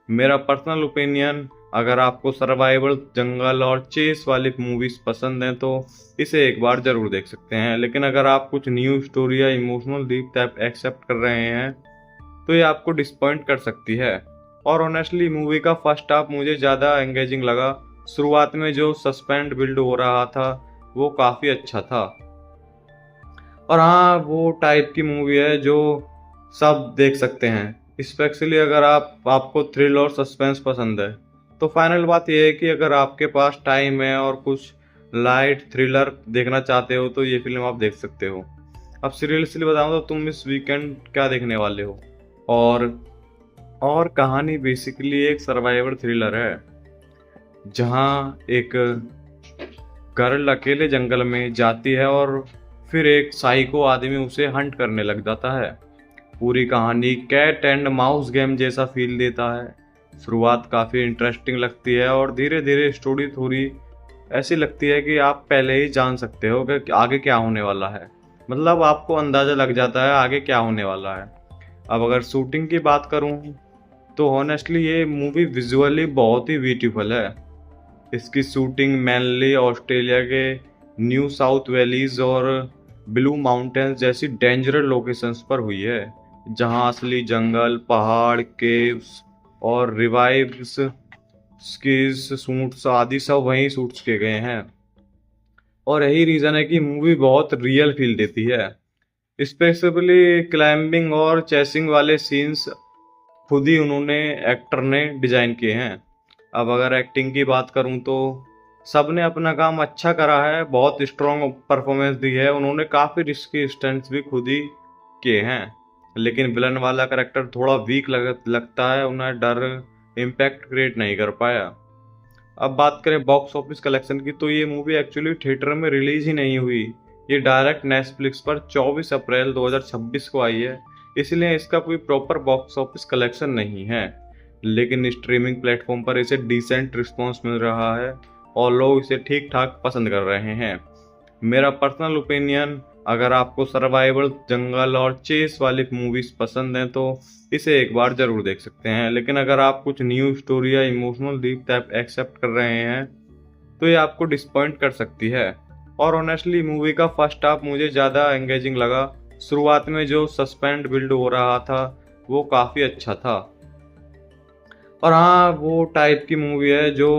मेरा पर्सनल ओपिनियन, अगर आपको सर्वाइवल, जंगल और चेस वाली मूवीज पसंद हैं तो इसे एक बार जरूर देख सकते हैं। लेकिन अगर आप कुछ न्यू स्टोरी या इमोशनल डीप टाइप एक्सेप्ट कर रहे हैं तो ये आपको डिसपॉइंट कर सकती है। और ऑनेस्टली मूवी का फर्स्ट हाफ मुझे ज़्यादा एंगेजिंग लगा। शुरुआत में जो सस्पेंड बिल्ड हो रहा था वो काफ़ी अच्छा था। और हाँ, वो टाइप की मूवी है जो सब देख सकते हैं, स्पेशली अगर आपको थ्रिल और सस्पेंस पसंद है। तो फाइनल बात यह है कि अगर आपके पास टाइम है और कुछ लाइट थ्रिलर देखना चाहते हो तो ये फिल्म आप देख सकते हो। अब सीरियसली बताऊं तो तुम इस वीकेंड क्या देखने वाले हो? और और कहानी बेसिकली एक सर्वाइवल थ्रिलर है, जहां एक गर्ल अकेले जंगल में जाती है और फिर एक साइको आदमी उसे हंट करने लग जाता है। पूरी कहानी कैट एंड माउस गेम जैसा फील देता है। शुरुआत काफ़ी इंटरेस्टिंग लगती है और धीरे धीरे स्टोरी थोड़ी ऐसी लगती है कि आप पहले ही जान सकते हो कि आगे क्या होने वाला है। मतलब आपको अंदाज़ा लग जाता है आगे क्या होने वाला है। अब अगर शूटिंग की बात करूं तो ऑनेस्टली ये मूवी विजुअली बहुत ही ब्यूटीफुल है। इसकी शूटिंग मेनली ऑस्ट्रेलिया के न्यू साउथ वैलीज और ब्लू माउंटेन्स जैसी डेंजरस लोकेशंस पर हुई है, जहां असली जंगल, पहाड़, केव्स और रिवाइव्स स्कीज शूट्स आदि सब वहीं शूट्स किए गए हैं। और यही रीज़न है कि मूवी बहुत रियल फील देती है। स्पेशली क्लाइंबिंग और चेसिंग वाले सीन्स खुद ही उन्होंने एक्टर ने डिजाइन किए हैं। अब अगर एक्टिंग की बात करूं तो सबने अपना काम अच्छा करा है, बहुत स्ट्रॉन्ग परफॉर्मेंस दी है। उन्होंने काफ़ी रिस्की स्टंट्स भी खुद ही किए हैं। लेकिन विलन वाला करेक्टर थोड़ा वीक लगता है, उन्हें डर इम्पैक्ट क्रिएट नहीं कर पाया। अब बात करें बॉक्स ऑफिस कलेक्शन की तो ये मूवी एक्चुअली थिएटर में रिलीज ही नहीं हुई। ये डायरेक्ट नेटफ्लिक्स पर 24 अप्रैल 2026 को आई है, इसलिए इसका कोई प्रॉपर बॉक्स ऑफिस कलेक्शन नहीं है। लेकिन स्ट्रीमिंग प्लेटफॉर्म पर इसे डिसेंट रिस्पॉन्स मिल रहा है और लोग इसे ठीक ठाक पसंद कर रहे हैं। मेरा पर्सनल ओपिनियन, अगर आपको सर्वाइवल, जंगल और चेस वाली मूवीज पसंद हैं तो इसे एक बार जरूर देख सकते हैं। लेकिन अगर आप कुछ न्यू स्टोरी या इमोशनल डीप टाइप एक्सेप्ट कर रहे हैं तो ये आपको डिसपॉइंट कर सकती है। और ऑनेस्टली मूवी का फर्स्ट हाफ मुझे ज़्यादा एंगेजिंग लगा। शुरुआत में जो सस्पेंड बिल्ड हो रहा था वो काफ़ी अच्छा था। और हाँ, वो टाइप की मूवी है जो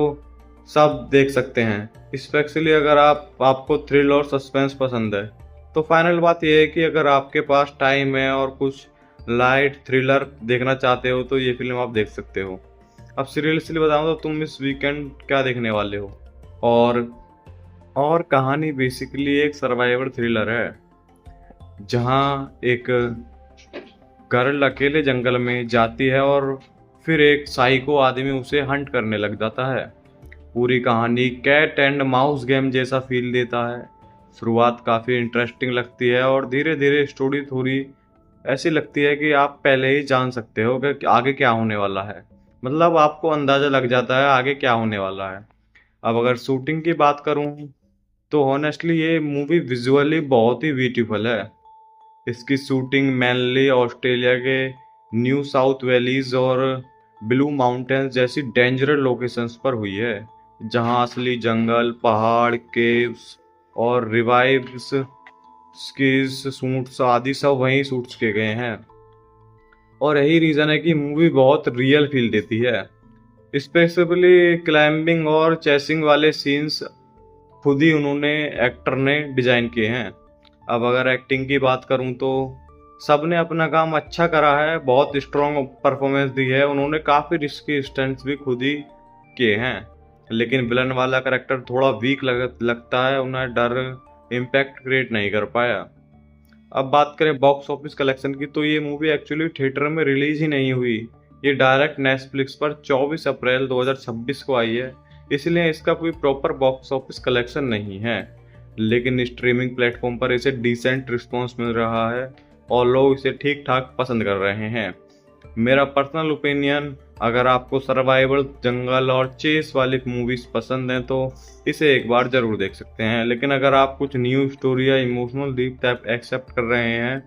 सब देख सकते हैं, स्पेशली अगर आपको थ्रिल और सस्पेंस पसंद है। तो फाइनल बात यह है कि अगर आपके पास टाइम है और कुछ लाइट थ्रिलर देखना चाहते हो तो ये फिल्म आप देख सकते हो। अब सीरियसली बताऊं तो तुम इस वीकेंड क्या देखने वाले हो? और और कहानी बेसिकली एक सर्वाइवल थ्रिलर है, जहां एक गर्ल अकेले जंगल में जाती है और फिर एक साइको आदमी उसे हंट करने लग जाता है। पूरी कहानी कैट एंड माउस गेम जैसा फील देता है। शुरुआत काफ़ी इंटरेस्टिंग लगती है और धीरे धीरे स्टोरी थोड़ी ऐसी लगती है कि आप पहले ही जान सकते हो कि आगे क्या होने वाला है। मतलब आपको अंदाज़ा लग जाता है आगे क्या होने वाला है। अब अगर शूटिंग की बात करूं तो ऑनेस्टली ये मूवी विजुअली बहुत ही ब्यूटीफुल है। इसकी शूटिंग मेनली ऑस्ट्रेलिया के न्यू साउथ वैलीज और ब्लू माउंटेन्स जैसी डेंजरस लोकेशंस पर हुई है, जहां असली जंगल, पहाड़, केव्स और रिवाइव्स स्कीज सूट्स आदि सब वहीं शूट्स किए गए हैं। और यही रीज़न है कि मूवी बहुत रियल फील देती है। स्पेसिफिकली क्लाइंबिंग और चेसिंग वाले सीन्स खुद ही उन्होंने एक्टर ने डिजाइन किए हैं। अब अगर एक्टिंग की बात करूं तो सबने अपना काम अच्छा करा है, बहुत स्ट्रॉन्ग परफॉर्मेंस दी है, उन्होंने काफ़ी रिस्की स्टंट्स भी खुद ही किए हैं। लेकिन विलन वाला करेक्टर थोड़ा वीक लगता है, उन्हें डर इम्पैक्ट क्रिएट नहीं कर पाया। अब बात करें बॉक्स ऑफिस कलेक्शन की, तो ये मूवी एक्चुअली थिएटर में रिलीज ही नहीं हुई। ये डायरेक्ट नेटफ्लिक्स पर 24 अप्रैल 2026 को आई है, इसलिए इसका कोई प्रॉपर बॉक्स ऑफिस कलेक्शन नहीं है। लेकिन स्ट्रीमिंग प्लेटफॉर्म पर इसे डिसेंट रिस्पॉन्स मिल रहा है और लोग इसे ठीक ठाक पसंद कर रहे हैं। मेरा पर्सनल ओपिनियन, अगर आपको सर्वाइवल, जंगल और चेस वाली मूवीज पसंद हैं तो इसे एक बार जरूर देख सकते हैं। लेकिन अगर आप कुछ न्यू स्टोरी या इमोशनल डीप टाइप एक्सेप्ट कर रहे हैं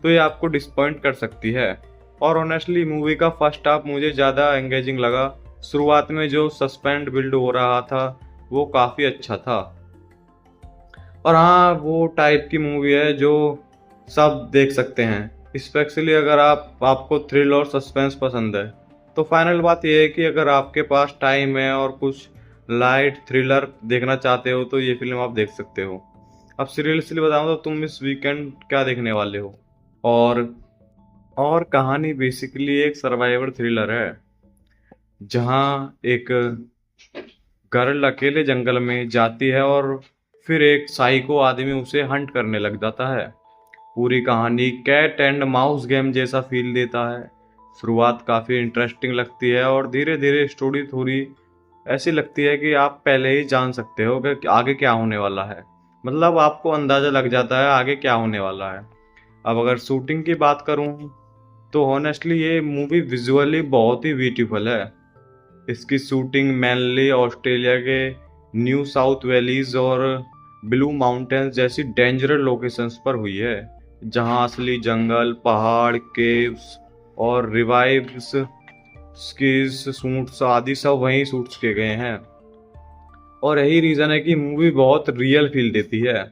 तो ये आपको डिसपॉइंट कर सकती है। और ऑनेस्टली मूवी का फर्स्ट हाफ मुझे ज़्यादा एंगेजिंग लगा। शुरुआत में जो सस्पेंस बिल्ड हो रहा था वो काफ़ी अच्छा था। और हाँ, वो टाइप की मूवी है जो सब देख सकते हैं, स्पेशली अगर आपको थ्रिल और सस्पेंस पसंद है। तो फाइनल बात यह है कि अगर आपके पास टाइम है और कुछ लाइट थ्रिलर देखना चाहते हो तो ये फिल्म आप देख सकते हो। अब सीरियसली बताऊं तो तुम इस वीकेंड क्या देखने वाले हो? और और कहानी बेसिकली एक सर्वाइवल थ्रिलर है, जहां एक गर्ल अकेले जंगल में जाती है और फिर एक साइको आदमी उसे हंट करने लग जाता है। पूरी कहानी कैट एंड माउस गेम जैसा फील देता है। शुरुआत काफ़ी इंटरेस्टिंग लगती है और धीरे धीरे स्टोरी थोड़ी ऐसी लगती है कि आप पहले ही जान सकते हो कि आगे क्या होने वाला है। मतलब आपको अंदाज़ा लग जाता है आगे क्या होने वाला है। अब अगर शूटिंग की बात करूं तो ऑनेस्टली ये मूवी विजुअली बहुत ही ब्यूटीफुल है। इसकी शूटिंग मेनली ऑस्ट्रेलिया के न्यू साउथ वैलीज और ब्लू माउंटेन्स जैसी डेंजरस लोकेशंस पर हुई है, जहां असली जंगल, पहाड़, केव्स और रिवाइव्स स्कीज सूट्स आदि सब वहीं शूट्स किए गए हैं। और यही रीज़न है कि मूवी बहुत रियल फील देती है।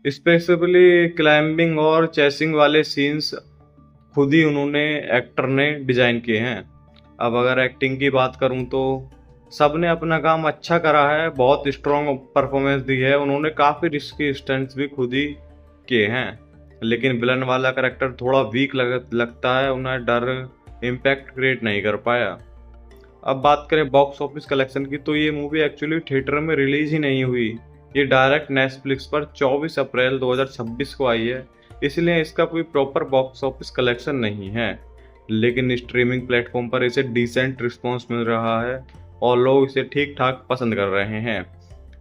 स्पेसिफिकली क्लाइंबिंग और चेसिंग वाले सीन्स खुद ही उन्होंने एक्टर ने डिजाइन किए हैं। अब अगर एक्टिंग की बात करूं तो सबने अपना काम अच्छा करा है, बहुत स्ट्रॉन्ग परफॉर्मेंस दी है, उन्होंने काफ़ी रिस्की स्टंट्स भी खुद ही किए हैं। लेकिन विलन वाला करेक्टर थोड़ा वीक लगता है, उन्हें डर इम्पैक्ट क्रिएट नहीं कर पाया। अब बात करें बॉक्स ऑफिस कलेक्शन की, तो ये मूवी एक्चुअली थिएटर में रिलीज ही नहीं हुई। ये डायरेक्ट नेटफ्लिक्स पर 24 अप्रैल 2026 को आई है, इसलिए इसका कोई प्रॉपर बॉक्स ऑफिस कलेक्शन नहीं है। लेकिन स्ट्रीमिंग प्लेटफॉर्म पर इसे डिसेंट रिस्पॉन्स मिल रहा है और लोग इसे ठीक ठाक पसंद कर रहे हैं।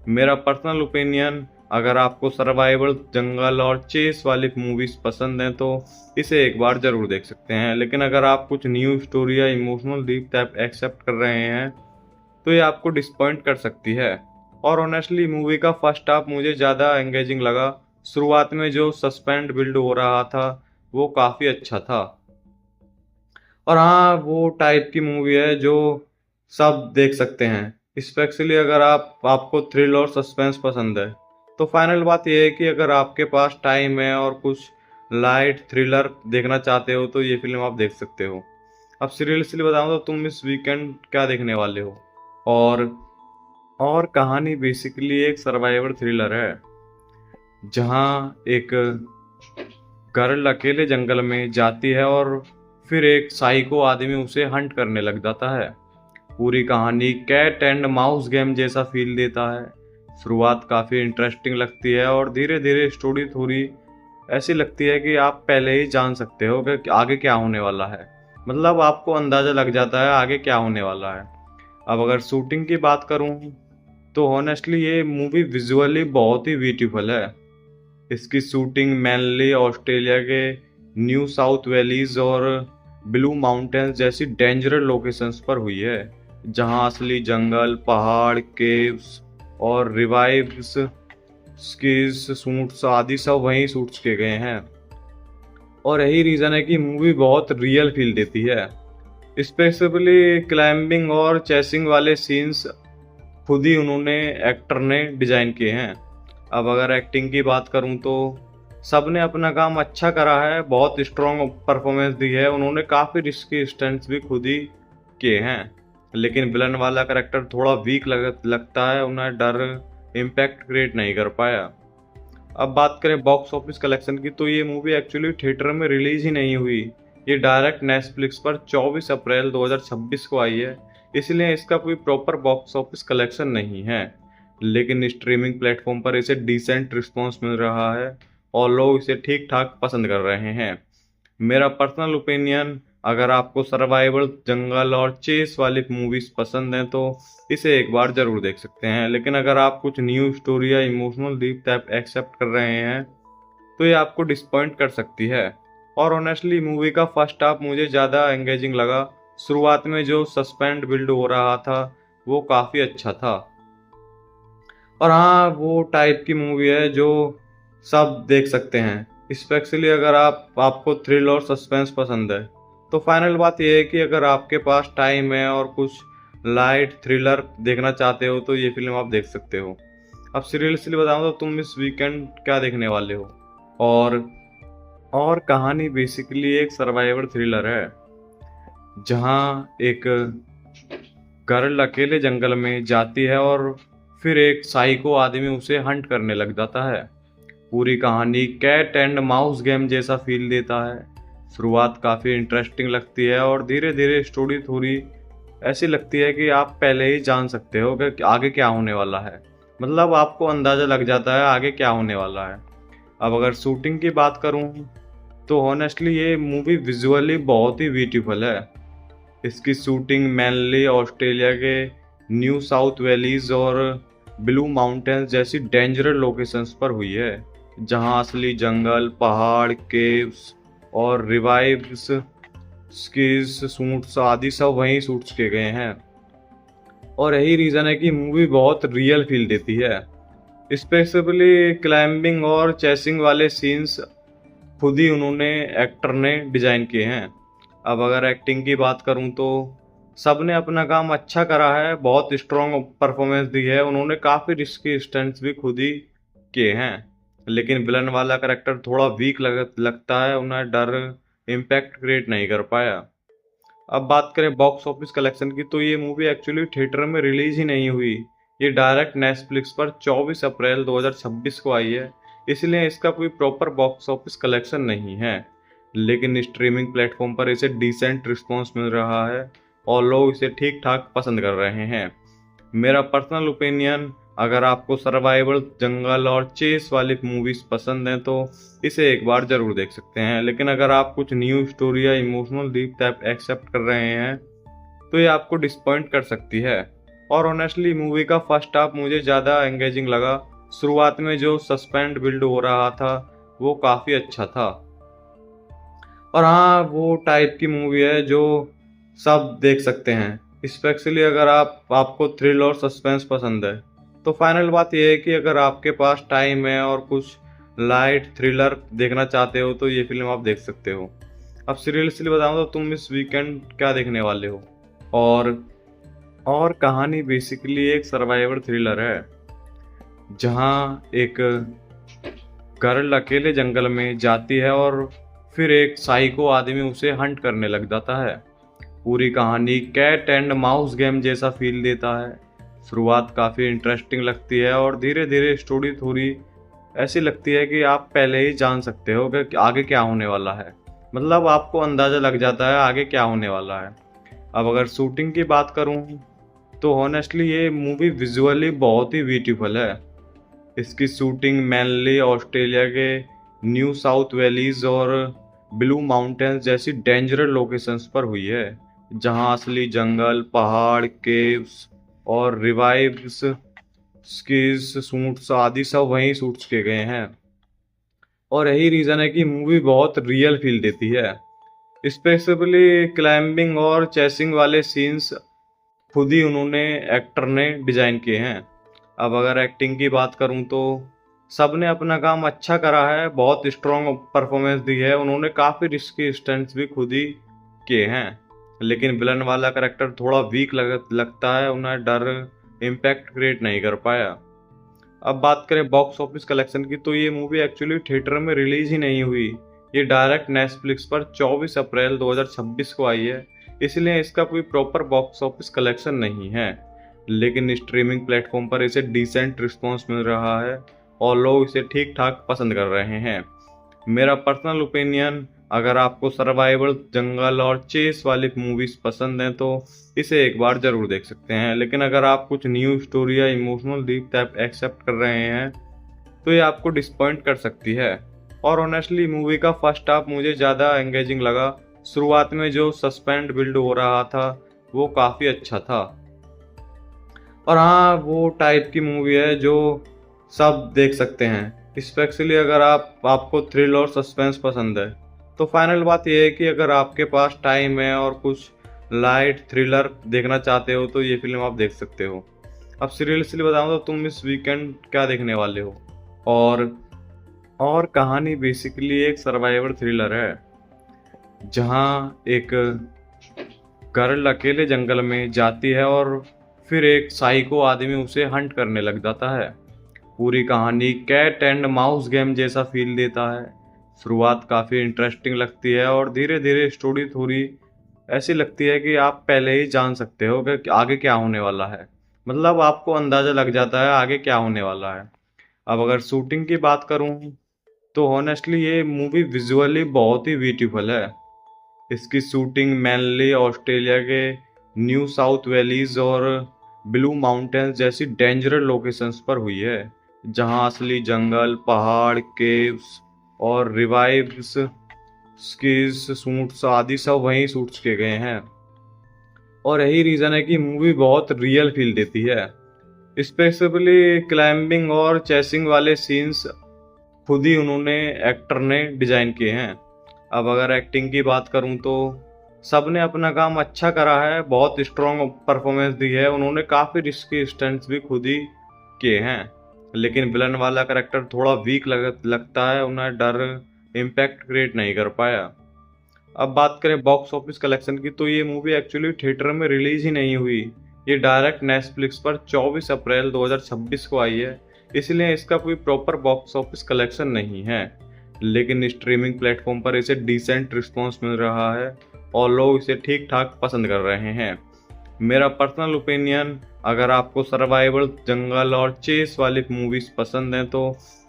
मेरा पर्सनल ओपिनियन, अगर आपको सर्वाइवल, जंगल और चेस वाली मूवीज पसंद हैं तो इसे एक बार जरूर देख सकते हैं। लेकिन अगर आप कुछ न्यू स्टोरी या इमोशनल डीप टाइप एक्सेप्ट कर रहे हैं तो ये आपको डिसपॉइंट कर सकती है। और ऑनेस्टली मूवी का फर्स्ट हाफ मुझे ज़्यादा एंगेजिंग लगा। शुरुआत में जो सस्पेंस बिल्ड हो रहा था वो काफ़ी अच्छा था। और हाँ, वो टाइप की मूवी है जो सब देख सकते हैं, स्पेशली अगर आपको थ्रिल और सस्पेंस पसंद है। तो फाइनल बात यह है कि अगर आपके पास टाइम है और कुछ लाइट थ्रिलर देखना चाहते हो तो ये फिल्म आप देख सकते हो। अब सीरियसली बताऊं तो तुम इस वीकेंड क्या देखने वाले हो? और और कहानी बेसिकली एक सर्वाइवल थ्रिलर है, जहां एक गर्ल अकेले जंगल में जाती है और फिर एक साइको आदमी उसे हंट करने लग जाता है। पूरी कहानी कैट एंड माउस गेम जैसा फील देता है। शुरुआत काफ़ी इंटरेस्टिंग लगती है और धीरे धीरे स्टोरी थोड़ी ऐसी लगती है कि आप पहले ही जान सकते हो कि आगे क्या होने वाला है। मतलब आपको अंदाज़ा लग जाता है आगे क्या होने वाला है। अब अगर शूटिंग की बात करूं तो ऑनेस्टली ये मूवी विजुअली बहुत ही ब्यूटीफुल है। इसकी शूटिंग मेनली ऑस्ट्रेलिया के न्यू साउथ वैलीज और ब्लू माउंटेन्स जैसी डेंजरस लोकेशंस पर हुई है, जहां असली जंगल, पहाड़, केव्स और रिवाइव्स स्कीज सूट्स आदि सब वहीं शूट्स किए गए हैं। और यही रीज़न है कि मूवी बहुत रियल फील देती है। स्पेशली क्लाइंबिंग और चेसिंग वाले सीन्स खुद ही उन्होंने एक्टर ने डिज़ाइन किए हैं। अब अगर एक्टिंग की बात करूं तो सबने अपना काम अच्छा करा है, बहुत स्ट्रॉन्ग परफॉर्मेंस दी है, उन्होंने काफ़ी रिस्की स्टंट्स भी खुद ही किए हैं। लेकिन विलन वाला करेक्टर थोड़ा वीक लगता है, उन्हें डर इम्पैक्ट क्रिएट नहीं कर पाया। अब बात करें बॉक्स ऑफिस कलेक्शन की, तो ये मूवी एक्चुअली थिएटर में रिलीज ही नहीं हुई। ये डायरेक्ट नेटफ्लिक्स पर 24 अप्रैल 2026 को आई है, इसलिए इसका कोई प्रॉपर बॉक्स ऑफिस कलेक्शन नहीं है। लेकिन स्ट्रीमिंग प्लेटफॉर्म पर इसे डिसेंट रिस्पॉन्स मिल रहा है और लोग इसे ठीक ठाक पसंद कर रहे हैं। मेरा पर्सनल ओपिनियन, अगर आपको सर्वाइवल, जंगल और चेस वाली मूवीज पसंद हैं तो इसे एक बार जरूर देख सकते हैं। लेकिन अगर आप कुछ न्यू स्टोरी या इमोशनल डीप टाइप एक्सेप्ट कर रहे हैं तो ये आपको डिसपॉइंट कर सकती है। और ऑनेस्टली मूवी का फर्स्ट हाफ मुझे ज़्यादा एंगेजिंग लगा। शुरुआत में जो सस्पेंस बिल्ड हो रहा था वो काफ़ी अच्छा था। और हाँ, वो टाइप की मूवी है जो सब देख सकते हैं, स्पेशली अगर आपको थ्रिल और सस्पेंस पसंद है। तो फाइनल बात यह है कि अगर आपके पास टाइम है और कुछ लाइट थ्रिलर देखना चाहते हो तो ये फिल्म आप देख सकते हो। अब सीरियसली बताऊं तो तुम इस वीकेंड क्या देखने वाले हो? और और कहानी बेसिकली एक सर्वाइवल थ्रिलर है, जहां एक गर्ल अकेले जंगल में जाती है और फिर एक साइको आदमी उसे हंट करने लग जाता है। पूरी कहानी कैट एंड माउस गेम जैसा फील देता है। शुरुआत काफ़ी इंटरेस्टिंग लगती है और धीरे धीरे स्टोरी थोड़ी ऐसी लगती है कि आप पहले ही जान सकते हो कि आगे क्या होने वाला है। मतलब आपको अंदाज़ा लग जाता है आगे क्या होने वाला है। अब अगर शूटिंग की बात करूं तो ऑनेस्टली ये मूवी विजुअली बहुत ही ब्यूटीफुल है। इसकी शूटिंग मेनली ऑस्ट्रेलिया के न्यू साउथ वैलीज और ब्लू माउंटेन्स जैसी डेंजरस लोकेशंस पर हुई है, जहां असली जंगल, पहाड़, केव्स और रिवाइव्स स्कीज सूट्स आदि सब वहीं शूट्स किए गए हैं। और यही रीज़न है कि मूवी बहुत रियल फील देती है। स्पेशली क्लाइंबिंग और चेसिंग वाले सीन्स खुद ही उन्होंने एक्टर ने डिज़ाइन किए हैं। अब अगर एक्टिंग की बात करूं तो सबने अपना काम अच्छा करा है, बहुत स्ट्रॉन्ग परफॉर्मेंस दी है, उन्होंने काफ़ी रिस्की स्टंट्स भी खुद ही किए हैं। लेकिन विलन वाला करेक्टर थोड़ा वीक लगता है, उन्हें डर इम्पैक्ट क्रिएट नहीं कर पाया। अब बात करें बॉक्स ऑफिस कलेक्शन की, तो ये मूवी एक्चुअली थिएटर में रिलीज ही नहीं हुई। ये डायरेक्ट नेटफ्लिक्स पर 24 अप्रैल 2026 को आई है, इसलिए इसका कोई प्रॉपर बॉक्स ऑफिस कलेक्शन नहीं है। लेकिन स्ट्रीमिंग प्लेटफॉर्म पर इसे डिसेंट रिस्पॉन्स मिल रहा है और लोग इसे ठीक ठाक पसंद कर रहे हैं। मेरा पर्सनल ओपिनियन, अगर आपको सर्वाइवल, जंगल और चेस वाली मूवीज पसंद हैं तो इसे एक बार जरूर देख सकते हैं। लेकिन अगर आप कुछ न्यू स्टोरी या इमोशनल डीप टाइप एक्सेप्ट कर रहे हैं तो ये आपको डिसपॉइंट कर सकती है। और ऑनेस्टली मूवी का फर्स्ट हाफ मुझे ज़्यादा एंगेजिंग लगा। शुरुआत में जो सस्पेंस बिल्ड हो रहा था वो काफ़ी अच्छा था। और हाँ, वो टाइप की मूवी है जो सब देख सकते हैं, स्पेशली अगर आपको थ्रिल और सस्पेंस पसंद है। तो फाइनल बात यह है कि अगर आपके पास टाइम है और कुछ लाइट थ्रिलर देखना चाहते हो तो ये फिल्म आप देख सकते हो। अब सीरियसली बताऊं तो तुम इस वीकेंड क्या देखने वाले हो? और और कहानी बेसिकली एक सर्वाइवल थ्रिलर है, जहां एक गर्ल अकेले जंगल में जाती है और फिर एक साइको आदमी उसे हंट करने लग जाता है। पूरी कहानी कैट एंड माउस गेम जैसा फील देता है। शुरुआत काफ़ी इंटरेस्टिंग लगती है और धीरे धीरे स्टोरी थोड़ी ऐसी लगती है कि आप पहले ही जान सकते हो कि आगे क्या होने वाला है। मतलब आपको अंदाज़ा लग जाता है आगे क्या होने वाला है। अब अगर शूटिंग की बात करूं तो ऑनेस्टली ये मूवी विजुअली बहुत ही ब्यूटीफुल है। इसकी शूटिंग मेनली ऑस्ट्रेलिया के न्यू साउथ वैलीज और ब्लू माउंटेन्स जैसी डेंजरस लोकेशंस पर हुई है, जहां असली जंगल, पहाड़, केव्स और रिवाइव्स स्कीज सूट्स आदि सब वहीं शूट्स किए गए हैं। और यही रीज़न है कि मूवी बहुत रियल फील देती है। स्पेशली क्लाइंबिंग और चेसिंग वाले सीन्स खुद ही उन्होंने एक्टर ने डिज़ाइन किए हैं। अब अगर एक्टिंग की बात करूं तो सबने अपना काम अच्छा करा है, बहुत स्ट्रॉन्ग परफॉर्मेंस दी है, उन्होंने काफ़ी रिस्की स्टंट्स भी खुद ही किए हैं। लेकिन विलन वाला करेक्टर थोड़ा वीक लगता है, उन्हें डर इम्पैक्ट क्रिएट नहीं कर पाया। अब बात करें बॉक्स ऑफिस कलेक्शन की, तो ये मूवी एक्चुअली थिएटर में रिलीज ही नहीं हुई। ये डायरेक्ट नेटफ्लिक्स पर 24 अप्रैल 2026 को आई है, इसलिए इसका कोई प्रॉपर बॉक्स ऑफिस कलेक्शन नहीं है। लेकिन स्ट्रीमिंग प्लेटफॉर्म पर इसे डिसेंट रिस्पॉन्स मिल रहा है और लोग इसे ठीक ठाक पसंद कर रहे हैं। मेरा पर्सनल ओपिनियन, अगर आपको सर्वाइवल, जंगल और चेस वाली मूवीज पसंद हैं तो इसे एक बार जरूर देख सकते हैं। लेकिन अगर आप कुछ न्यू स्टोरी या इमोशनल डीप टाइप एक्सेप्ट कर रहे हैं तो ये आपको डिसपॉइंट कर सकती है। और ऑनेस्टली मूवी का फर्स्ट हाफ मुझे ज़्यादा एंगेजिंग लगा। शुरुआत में जो सस्पेंस बिल्ड हो रहा था वो काफ़ी अच्छा था। और हाँ, वो टाइप की मूवी है जो सब देख सकते हैं, स्पेशली अगर आपको थ्रिल और सस्पेंस पसंद है। तो फाइनल बात यह है कि अगर आपके पास टाइम है और कुछ लाइट थ्रिलर देखना चाहते हो तो ये फिल्म आप देख सकते हो। अब सीरियसली बताऊं तो तुम इस वीकेंड क्या देखने वाले हो? और कहानी बेसिकली एक सर्वाइवल थ्रिलर है, जहां एक गर्ल अकेले जंगल में जाती है और फिर एक साइको आदमी उसे हंट करने लग जाता है। पूरी कहानी कैट एंड माउस गेम जैसा फील देता है। शुरुआत काफ़ी इंटरेस्टिंग लगती है और धीरे धीरे स्टोरी थोड़ी ऐसी लगती है कि आप पहले ही जान सकते हो कि आगे क्या होने वाला है। मतलब आपको अंदाज़ा लग जाता है आगे क्या होने वाला है। अब अगर शूटिंग की बात करूं तो ऑनेस्टली ये मूवी विजुअली बहुत ही ब्यूटीफुल है। इसकी शूटिंग मेनली ऑस्ट्रेलिया के न्यू साउथ वैलीज और ब्लू माउंटेन्स जैसी डेंजरस लोकेशंस पर हुई है, जहां असली जंगल, पहाड़, केव्स और रिवाइव्स स्कीज शूट्स आदि सब वहीं शूट्स किए गए हैं। और यही रीज़न है कि मूवी बहुत रियल फील देती है। स्पेशली क्लाइंबिंग और चेसिंग वाले सीन्स खुद ही उन्होंने एक्टर ने डिजाइन किए हैं। अब अगर एक्टिंग की बात करूं तो सबने अपना काम अच्छा करा है, बहुत स्ट्रॉन्ग परफॉर्मेंस दी है, उन्होंने काफ़ी रिस्की स्टंट्स भी खुद ही किए हैं। लेकिन विलन वाला करेक्टर थोड़ा वीक लगता है, उन्हें डर इम्पैक्ट क्रिएट नहीं कर पाया। अब बात करें बॉक्स ऑफिस कलेक्शन की, तो ये मूवी एक्चुअली थिएटर में रिलीज ही नहीं हुई। ये डायरेक्ट नेटफ्लिक्स पर 24 अप्रैल 2026 को आई है, इसलिए इसका कोई प्रॉपर बॉक्स ऑफिस कलेक्शन नहीं है। लेकिन स्ट्रीमिंग प्लेटफॉर्म पर इसे डिसेंट रिस्पॉन्स मिल रहा है और लोग इसे ठीक ठाक पसंद कर रहे हैं। मेरा पर्सनल ओपिनियन, अगर आपको सर्वाइवल, जंगल और चेस वाली मूवीज पसंद हैं तो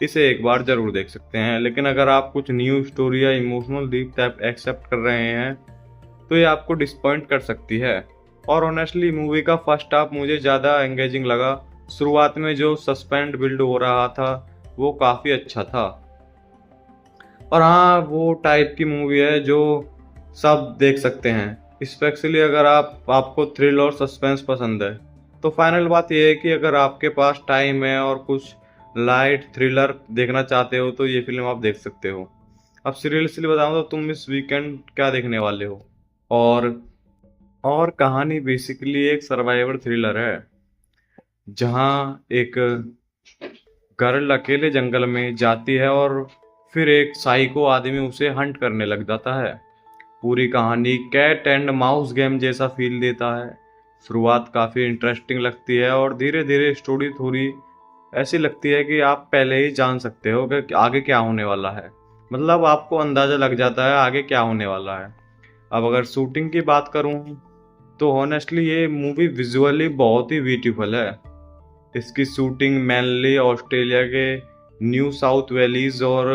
इसे एक बार जरूर देख सकते हैं। लेकिन अगर आप कुछ न्यू स्टोरी या इमोशनल डीप टाइप एक्सेप्ट कर रहे हैं तो ये आपको डिसपॉइंट कर सकती है। और ऑनेस्टली मूवी का फर्स्ट हाफ मुझे ज़्यादा एंगेजिंग लगा। शुरुआत में जो सस्पेंस बिल्ड हो रहा था वो काफ़ी अच्छा था। और हाँ, वो टाइप की मूवी है जो सब देख सकते हैं, स्पेशली अगर आपको थ्रिल और सस्पेंस पसंद है। तो फाइनल बात यह है कि अगर आपके पास टाइम है और कुछ लाइट थ्रिलर देखना चाहते हो तो ये फिल्म आप देख सकते हो। अब सीरियसली बताऊं तो तुम इस वीकेंड क्या देखने वाले हो? और कहानी बेसिकली एक सर्वाइवल थ्रिलर है, जहां एक गर्ल अकेले जंगल में जाती है और फिर एक साइको आदमी उसे हंट करने लग जाता है। पूरी कहानी कैट एंड माउस गेम जैसा फील देता है। शुरुआत काफ़ी इंटरेस्टिंग लगती है और धीरे धीरे स्टोरी थोड़ी ऐसी लगती है कि आप पहले ही जान सकते हो कि आगे क्या होने वाला है। मतलब आपको अंदाज़ा लग जाता है आगे क्या होने वाला है। अब अगर शूटिंग की बात करूं तो ऑनेस्टली ये मूवी विजुअली बहुत ही ब्यूटीफुल है। इसकी शूटिंग मेनली ऑस्ट्रेलिया के न्यू साउथ वैलीज और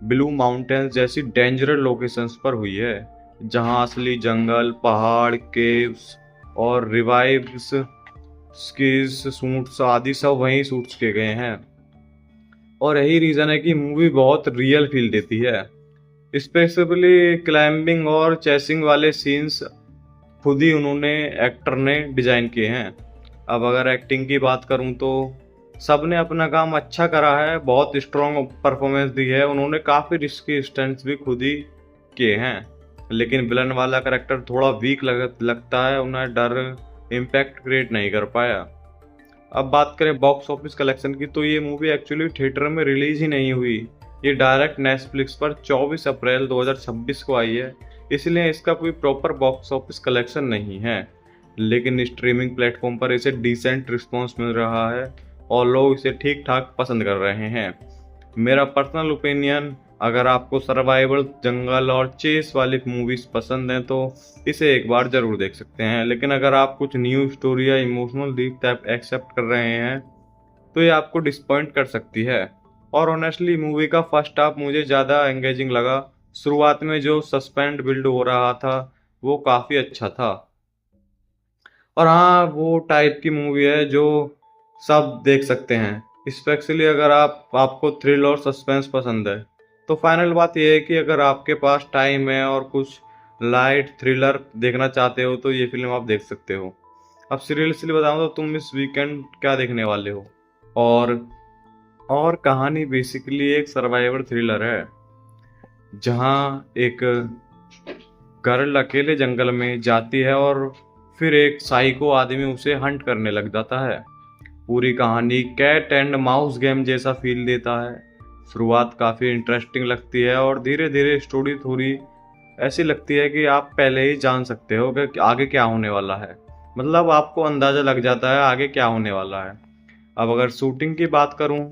ब्लू माउंटेन्स जैसी डेंजरस लोकेशंस पर हुई है, जहां असली जंगल, पहाड़, केव्स और रिवाइव्स स्कीज शूट्स आदि सब वहीं शूट्स किए गए हैं। और यही रीज़न है कि मूवी बहुत रियल फील देती है। स्पेशली क्लाइंबिंग और चेसिंग वाले सीन्स खुद ही उन्होंने एक्टर ने डिजाइन किए हैं। अब अगर एक्टिंग की बात करूं तो सबने अपना काम अच्छा करा है, बहुत स्ट्रॉन्ग परफॉर्मेंस दी है, उन्होंने काफ़ी रिस्की स्टंट्स भी खुद ही किए हैं। लेकिन विलन वाला करेक्टर थोड़ा वीक लगता है, उन्हें डर इम्पैक्ट क्रिएट नहीं कर पाया। अब बात करें बॉक्स ऑफिस कलेक्शन की, तो ये मूवी एक्चुअली थिएटर में रिलीज ही नहीं हुई। ये डायरेक्ट नेटफ्लिक्स पर 24 अप्रैल 2026 को आई है, इसलिए इसका कोई प्रॉपर बॉक्स ऑफिस कलेक्शन नहीं है। लेकिन स्ट्रीमिंग प्लेटफॉर्म पर इसे डिसेंट रिस्पॉन्स मिल रहा है और लोग इसे ठीक ठाक पसंद कर रहे हैं। मेरा पर्सनल ओपिनियन, अगर आपको सर्वाइवल, जंगल और चेस वाली मूवीज पसंद हैं तो इसे एक बार जरूर देख सकते हैं। लेकिन अगर आप कुछ न्यू स्टोरी या इमोशनल डीप टाइप एक्सेप्ट कर रहे हैं तो ये आपको डिसपॉइंट कर सकती है। और ऑनेस्टली मूवी का फर्स्ट हाफ मुझे ज़्यादा एंगेजिंग लगा। शुरुआत में जो सस्पेंस बिल्ड हो रहा था वो काफ़ी अच्छा था। और हाँ, वो टाइप की मूवी है जो सब देख सकते हैं, स्पेशली अगर आपको थ्रिल और सस्पेंस पसंद है। तो फाइनल बात यह है कि अगर आपके पास टाइम है और कुछ लाइट थ्रिलर देखना चाहते हो तो ये फिल्म आप देख सकते हो। अब सीरियसली बताऊं तो तुम इस वीकेंड क्या देखने वाले हो? और और कहानी बेसिकली एक सर्वाइवल थ्रिलर है, जहाँ एक गर्ल अकेले जंगल में जाती है और फिर एक साइको आदमी उसे हंट करने लग जाता है। पूरी कहानी कैट एंड माउस गेम जैसा फील देता है। शुरुआत काफ़ी इंटरेस्टिंग लगती है और धीरे धीरे स्टोरी थोड़ी ऐसी लगती है कि आप पहले ही जान सकते हो कि आगे क्या होने वाला है। मतलब आपको अंदाज़ा लग जाता है आगे क्या होने वाला है। अब अगर शूटिंग की बात करूं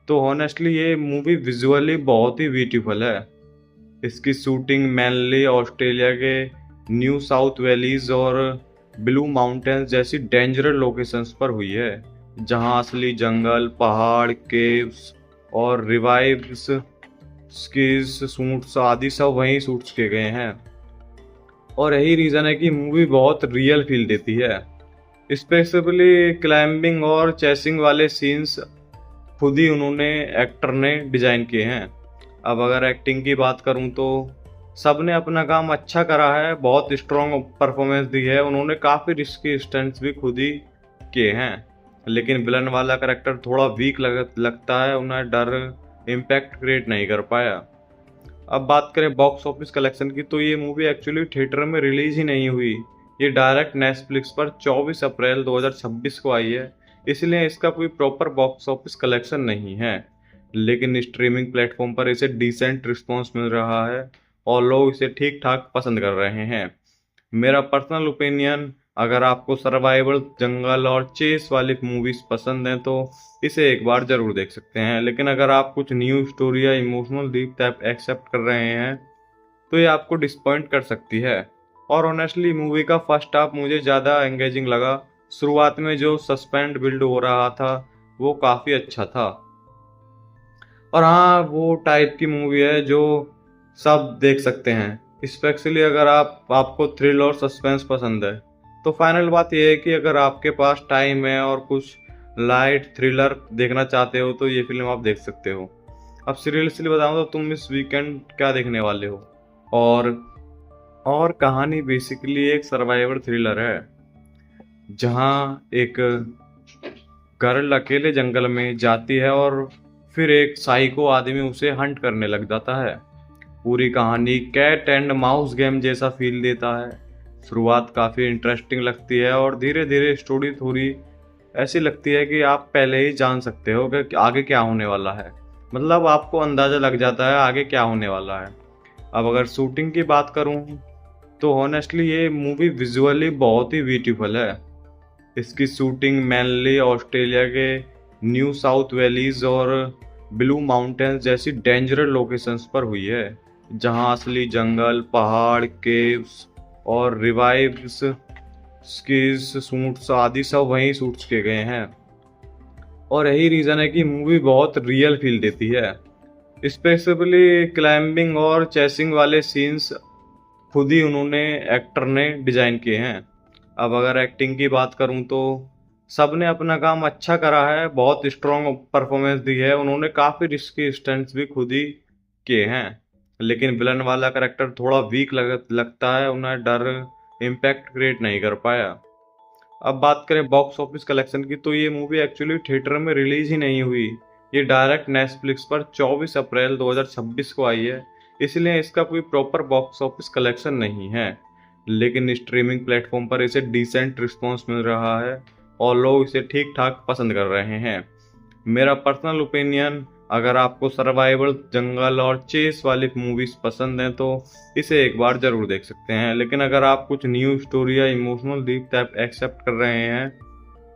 तो ऑनेस्टली ये मूवी विजुअली बहुत ही ब्यूटीफुल है। इसकी शूटिंग मेनली ऑस्ट्रेलिया के न्यू साउथ वैलीज और ब्लू माउंटेन्स जैसी डेंजरस लोकेशंस पर हुई है, जहां असली जंगल, पहाड़, केव्स और रिवाइव्स स्कीज शूट्स आदि सब वहीं शूट्स किए गए हैं। और यही रीज़न है कि मूवी बहुत रियल फील देती है। स्पेशली क्लाइंबिंग और चेसिंग वाले सीन्स खुद ही उन्होंने एक्टर ने डिज़ाइन किए हैं। अब अगर एक्टिंग की बात करूं तो सबने अपना काम अच्छा करा है, बहुत स्ट्रॉन्ग परफॉर्मेंस दी है। उन्होंने काफ़ी रिस्की स्टंट्स भी खुद ही किए हैं। लेकिन विलन वाला करेक्टर थोड़ा वीक लगता है, उन्हें डर इम्पैक्ट क्रिएट नहीं कर पाया। अब बात करें बॉक्स ऑफिस कलेक्शन की, तो ये मूवी एक्चुअली थिएटर में रिलीज ही नहीं हुई। ये डायरेक्ट नेटफ्लिक्स पर 24 अप्रैल 2026 को आई है, इसलिए इसका कोई प्रॉपर बॉक्स ऑफिस कलेक्शन नहीं है। लेकिन स्ट्रीमिंग प्लेटफॉर्म पर इसे डिसेंट रिस्पॉन्स मिल रहा है और लोग इसे ठीक ठाक पसंद कर रहे हैं। मेरा पर्सनल ओपिनियन, अगर आपको सर्वाइवल, जंगल और चेस वाली मूवीज पसंद हैं तो इसे एक बार जरूर देख सकते हैं। लेकिन अगर आप कुछ न्यू स्टोरी या इमोशनल डीप टाइप एक्सेप्ट कर रहे हैं तो ये आपको डिसपॉइंट कर सकती है। और ऑनेस्टली मूवी का फर्स्ट हाफ मुझे ज़्यादा एंगेजिंग लगा। शुरुआत में जो सस्पेंस बिल्ड हो रहा था वो काफ़ी अच्छा था। और हाँ, वो टाइप की मूवी है जो सब देख सकते हैं, स्पेशली अगर आपको थ्रिल और सस्पेंस पसंद है। तो फाइनल बात यह है कि अगर आपके पास टाइम है और कुछ लाइट थ्रिलर देखना चाहते हो तो ये फिल्म आप देख सकते हो। अब सीरियसली बताऊं तो तुम इस वीकेंड क्या देखने वाले हो? और और कहानी बेसिकली एक सर्वाइवल थ्रिलर है, जहाँ एक गर्ल अकेले जंगल में जाती है और फिर एक साइको आदमी उसे हंट करने लग जाता है। पूरी कहानी कैट एंड माउस गेम जैसा फील देता है। शुरुआत काफ़ी इंटरेस्टिंग लगती है और धीरे धीरे स्टोरी थोड़ी ऐसी लगती है कि आप पहले ही जान सकते हो कि आगे क्या होने वाला है। मतलब आपको अंदाज़ा लग जाता है आगे क्या होने वाला है। अब अगर शूटिंग की बात करूं तो ऑनेस्टली ये मूवी विजुअली बहुत ही ब्यूटीफुल है। इसकी शूटिंग मेनली ऑस्ट्रेलिया के न्यू साउथ वैलीज और ब्लू माउंटेन्स जैसी डेंजरस लोकेशंस पर हुई है, जहां असली जंगल, पहाड़, केव्स और रिवाइव्स स्कीज शूट्स आदि सब वहीं शूट्स किए गए हैं। और यही रीज़न है कि मूवी बहुत रियल फील देती है। स्पेशली क्लाइंबिंग और चेसिंग वाले सीन्स खुद ही उन्होंने एक्टर ने डिज़ाइन किए हैं। अब अगर एक्टिंग की बात करूं तो सबने अपना काम अच्छा करा है, बहुत स्ट्रॉन्ग परफॉर्मेंस दी है। उन्होंने काफ़ी रिस्की स्टंट्स भी खुद ही किए हैं। लेकिन विलन वाला करेक्टर थोड़ा वीक लगता है, उन्हें डर इम्पैक्ट क्रिएट नहीं कर पाया। अब बात करें बॉक्स ऑफिस कलेक्शन की, तो ये मूवी एक्चुअली थिएटर में रिलीज ही नहीं हुई। ये डायरेक्ट नेटफ्लिक्स पर 24 अप्रैल 2026 को आई है, इसलिए इसका कोई प्रॉपर बॉक्स ऑफिस कलेक्शन नहीं है। लेकिन स्ट्रीमिंग प्लेटफॉर्म पर इसे डिसेंट रिस्पॉन्स मिल रहा है और लोग इसे ठीक ठाक पसंद कर रहे हैं। मेरा पर्सनल ओपिनियन, अगर आपको सर्वाइवल, जंगल और चेस वाली मूवीज पसंद हैं तो इसे एक बार जरूर देख सकते हैं। लेकिन अगर आप कुछ न्यू स्टोरी या इमोशनल डीप टाइप एक्सेप्ट कर रहे हैं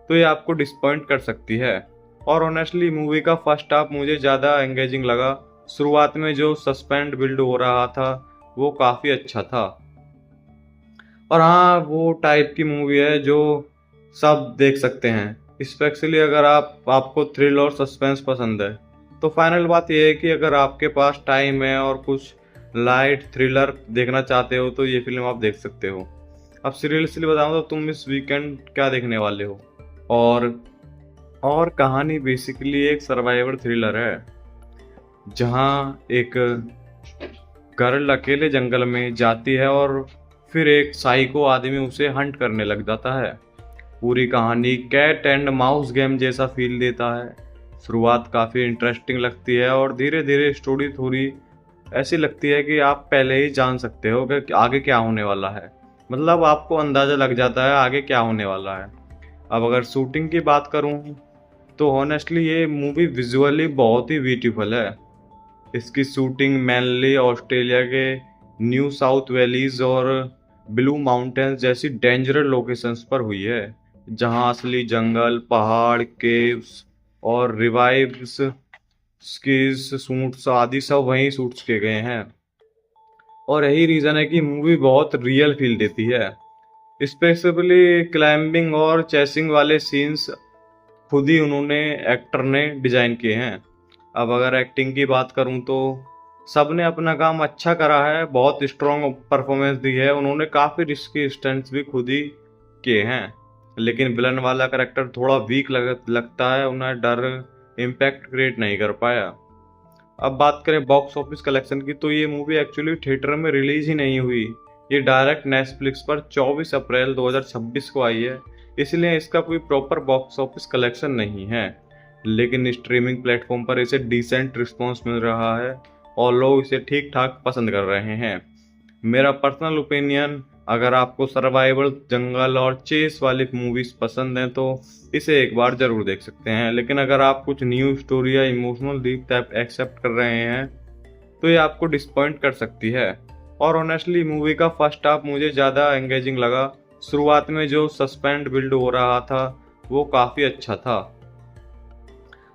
तो ये आपको डिसपॉइंट कर सकती है। और ऑनेस्टली मूवी का फर्स्ट हाफ मुझे ज़्यादा एंगेजिंग लगा। शुरुआत में जो सस्पेंस बिल्ड हो रहा था वो काफ़ी अच्छा था। और हाँ, वो टाइप की मूवी है जो सब देख सकते हैं, स्पेशली अगर आपको थ्रिल और सस्पेंस पसंद है। तो फाइनल बात यह है कि अगर आपके पास टाइम है और कुछ लाइट थ्रिलर देखना चाहते हो तो ये फिल्म आप देख सकते हो। अब सीरियसली बताऊं तो तुम इस वीकेंड क्या देखने वाले हो? और कहानी बेसिकली एक सर्वाइवल थ्रिलर है, जहां एक गर्ल अकेले जंगल में जाती है और फिर एक साइको आदमी उसे हंट करने लग जाता है। पूरी कहानी कैट एंड माउस गेम जैसा फील देता है। शुरुआत काफ़ी इंटरेस्टिंग लगती है और धीरे धीरे स्टोरी थोड़ी ऐसी लगती है कि आप पहले ही जान सकते हो कि आगे क्या होने वाला है। मतलब आपको अंदाज़ा लग जाता है आगे क्या होने वाला है। अब अगर शूटिंग की बात करूं तो ऑनेस्टली ये मूवी विजुअली बहुत ही ब्यूटीफुल है। इसकी शूटिंग मेनली ऑस्ट्रेलिया के न्यू साउथ वैलीज और ब्लू माउंटेन्स जैसी डेंजरस लोकेशंस पर हुई है, जहां असली जंगल, पहाड़, केव्स और रिवाइव्स स्कीज सूट्स आदि सब वहीं शूट्स किए गए हैं। और यही रीज़न है कि मूवी बहुत रियल फील देती है। स्पेशली क्लाइंबिंग और चेसिंग वाले सीन्स खुद ही उन्होंने एक्टर ने डिजाइन किए हैं। अब अगर एक्टिंग की बात करूं तो सबने अपना काम अच्छा करा है, बहुत स्ट्रॉन्ग परफॉर्मेंस दी है। उन्होंने काफ़ी रिस्की स्टंट्स भी खुद ही किए हैं। लेकिन विलन वाला करेक्टर थोड़ा वीक लगता है, उन्हें डर इम्पैक्ट क्रिएट नहीं कर पाया। अब बात करें बॉक्स ऑफिस कलेक्शन की तो ये मूवी एक्चुअली थिएटर में रिलीज ही नहीं हुई। ये डायरेक्ट नेटफ्लिक्स पर 24 अप्रैल 2026 को आई है, इसलिए इसका कोई प्रॉपर बॉक्स ऑफिस कलेक्शन नहीं है। लेकिन स्ट्रीमिंग प्लेटफॉर्म पर इसे डिसेंट रिस्पॉन्स मिल रहा है और लोग इसे ठीक ठाक पसंद कर रहे हैं। मेरा पर्सनल ओपिनियन, अगर आपको सर्वाइवल, जंगल और चेस वाली मूवीज पसंद हैं तो इसे एक बार जरूर देख सकते हैं। लेकिन अगर आप कुछ न्यू स्टोरी या इमोशनल डीप टाइप एक्सेप्ट कर रहे हैं तो ये आपको डिसपॉइंट कर सकती है। और ऑनेस्टली मूवी का फर्स्ट हाफ मुझे ज़्यादा एंगेजिंग लगा। शुरुआत में जो सस्पेंस बिल्ड हो रहा था वो काफ़ी अच्छा था।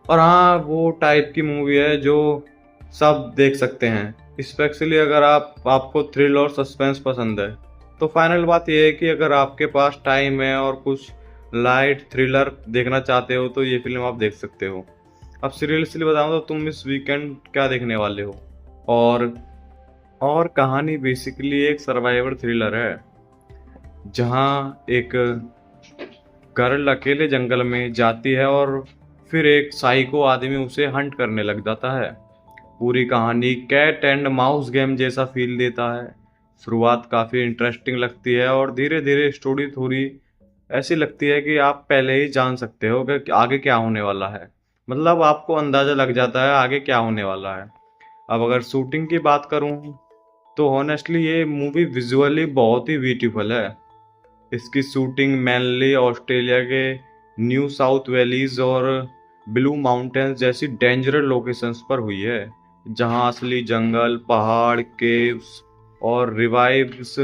और हाँ, वो टाइप की मूवी है जो सब देख सकते हैं, स्पेशली अगर आपको थ्रिल और सस्पेंस पसंद है। तो फाइनल बात यह है कि अगर आपके पास टाइम है और कुछ लाइट थ्रिलर देखना चाहते हो तो ये फिल्म आप देख सकते हो। अब सीरियसली बताऊं तो तुम इस वीकेंड क्या देखने वाले हो? और कहानी बेसिकली एक सर्वाइवल थ्रिलर है, जहां एक गर्ल अकेले जंगल में जाती है और फिर एक साइको आदमी उसे हंट करने लग जाता है। पूरी कहानी कैट एंड माउस गेम जैसा फील देता है। शुरुआत काफ़ी इंटरेस्टिंग लगती है और धीरे धीरे स्टोरी थोड़ी ऐसी लगती है कि आप पहले ही जान सकते हो कि आगे क्या होने वाला है। मतलब आपको अंदाज़ा लग जाता है आगे क्या होने वाला है। अब अगर शूटिंग की बात करूं तो ऑनेस्टली ये मूवी विजुअली बहुत ही ब्यूटीफुल है। इसकी शूटिंग मेनली ऑस्ट्रेलिया के न्यू साउथ वैलीज और ब्लू माउंटेन्स जैसी डेंजरस लोकेशंस पर हुई है, जहां असली जंगल, पहाड़, केव्स और रिवाइव्स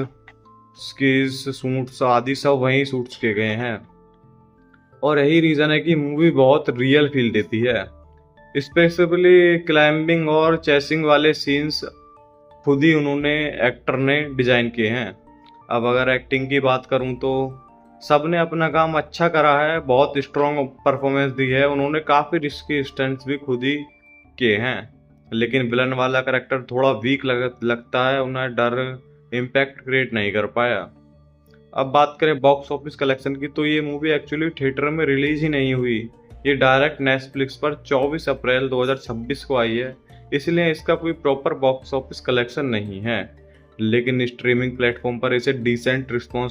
स्कीज सूट्स आदि सब वहीं शूट्स किए गए हैं। और यही रीज़न है कि मूवी बहुत रियल फील देती है। स्पेशली क्लाइंबिंग और चेसिंग वाले सीन्स खुद ही उन्होंने एक्टर ने डिजाइन किए हैं। अब अगर एक्टिंग की बात करूं तो सबने अपना काम अच्छा करा है, बहुत स्ट्रॉन्ग परफॉर्मेंस दी है। उन्होंने काफ़ी रिस्की स्टंट्स भी खुद ही किए हैं। लेकिन विलन वाला करेक्टर थोड़ा वीक लगता है, उन्हें डर इम्पैक्ट क्रिएट नहीं कर पाया। अब बात करें बॉक्स ऑफिस कलेक्शन की तो ये मूवी एक्चुअली थिएटर में रिलीज ही नहीं हुई। ये डायरेक्ट नेटफ्लिक्स पर 24 अप्रैल 2026 को आई है, इसलिए इसका कोई प्रॉपर बॉक्स ऑफिस कलेक्शन नहीं है। लेकिन स्ट्रीमिंग प्लेटफॉर्म पर इसे डिसेंट रिस्पॉन्स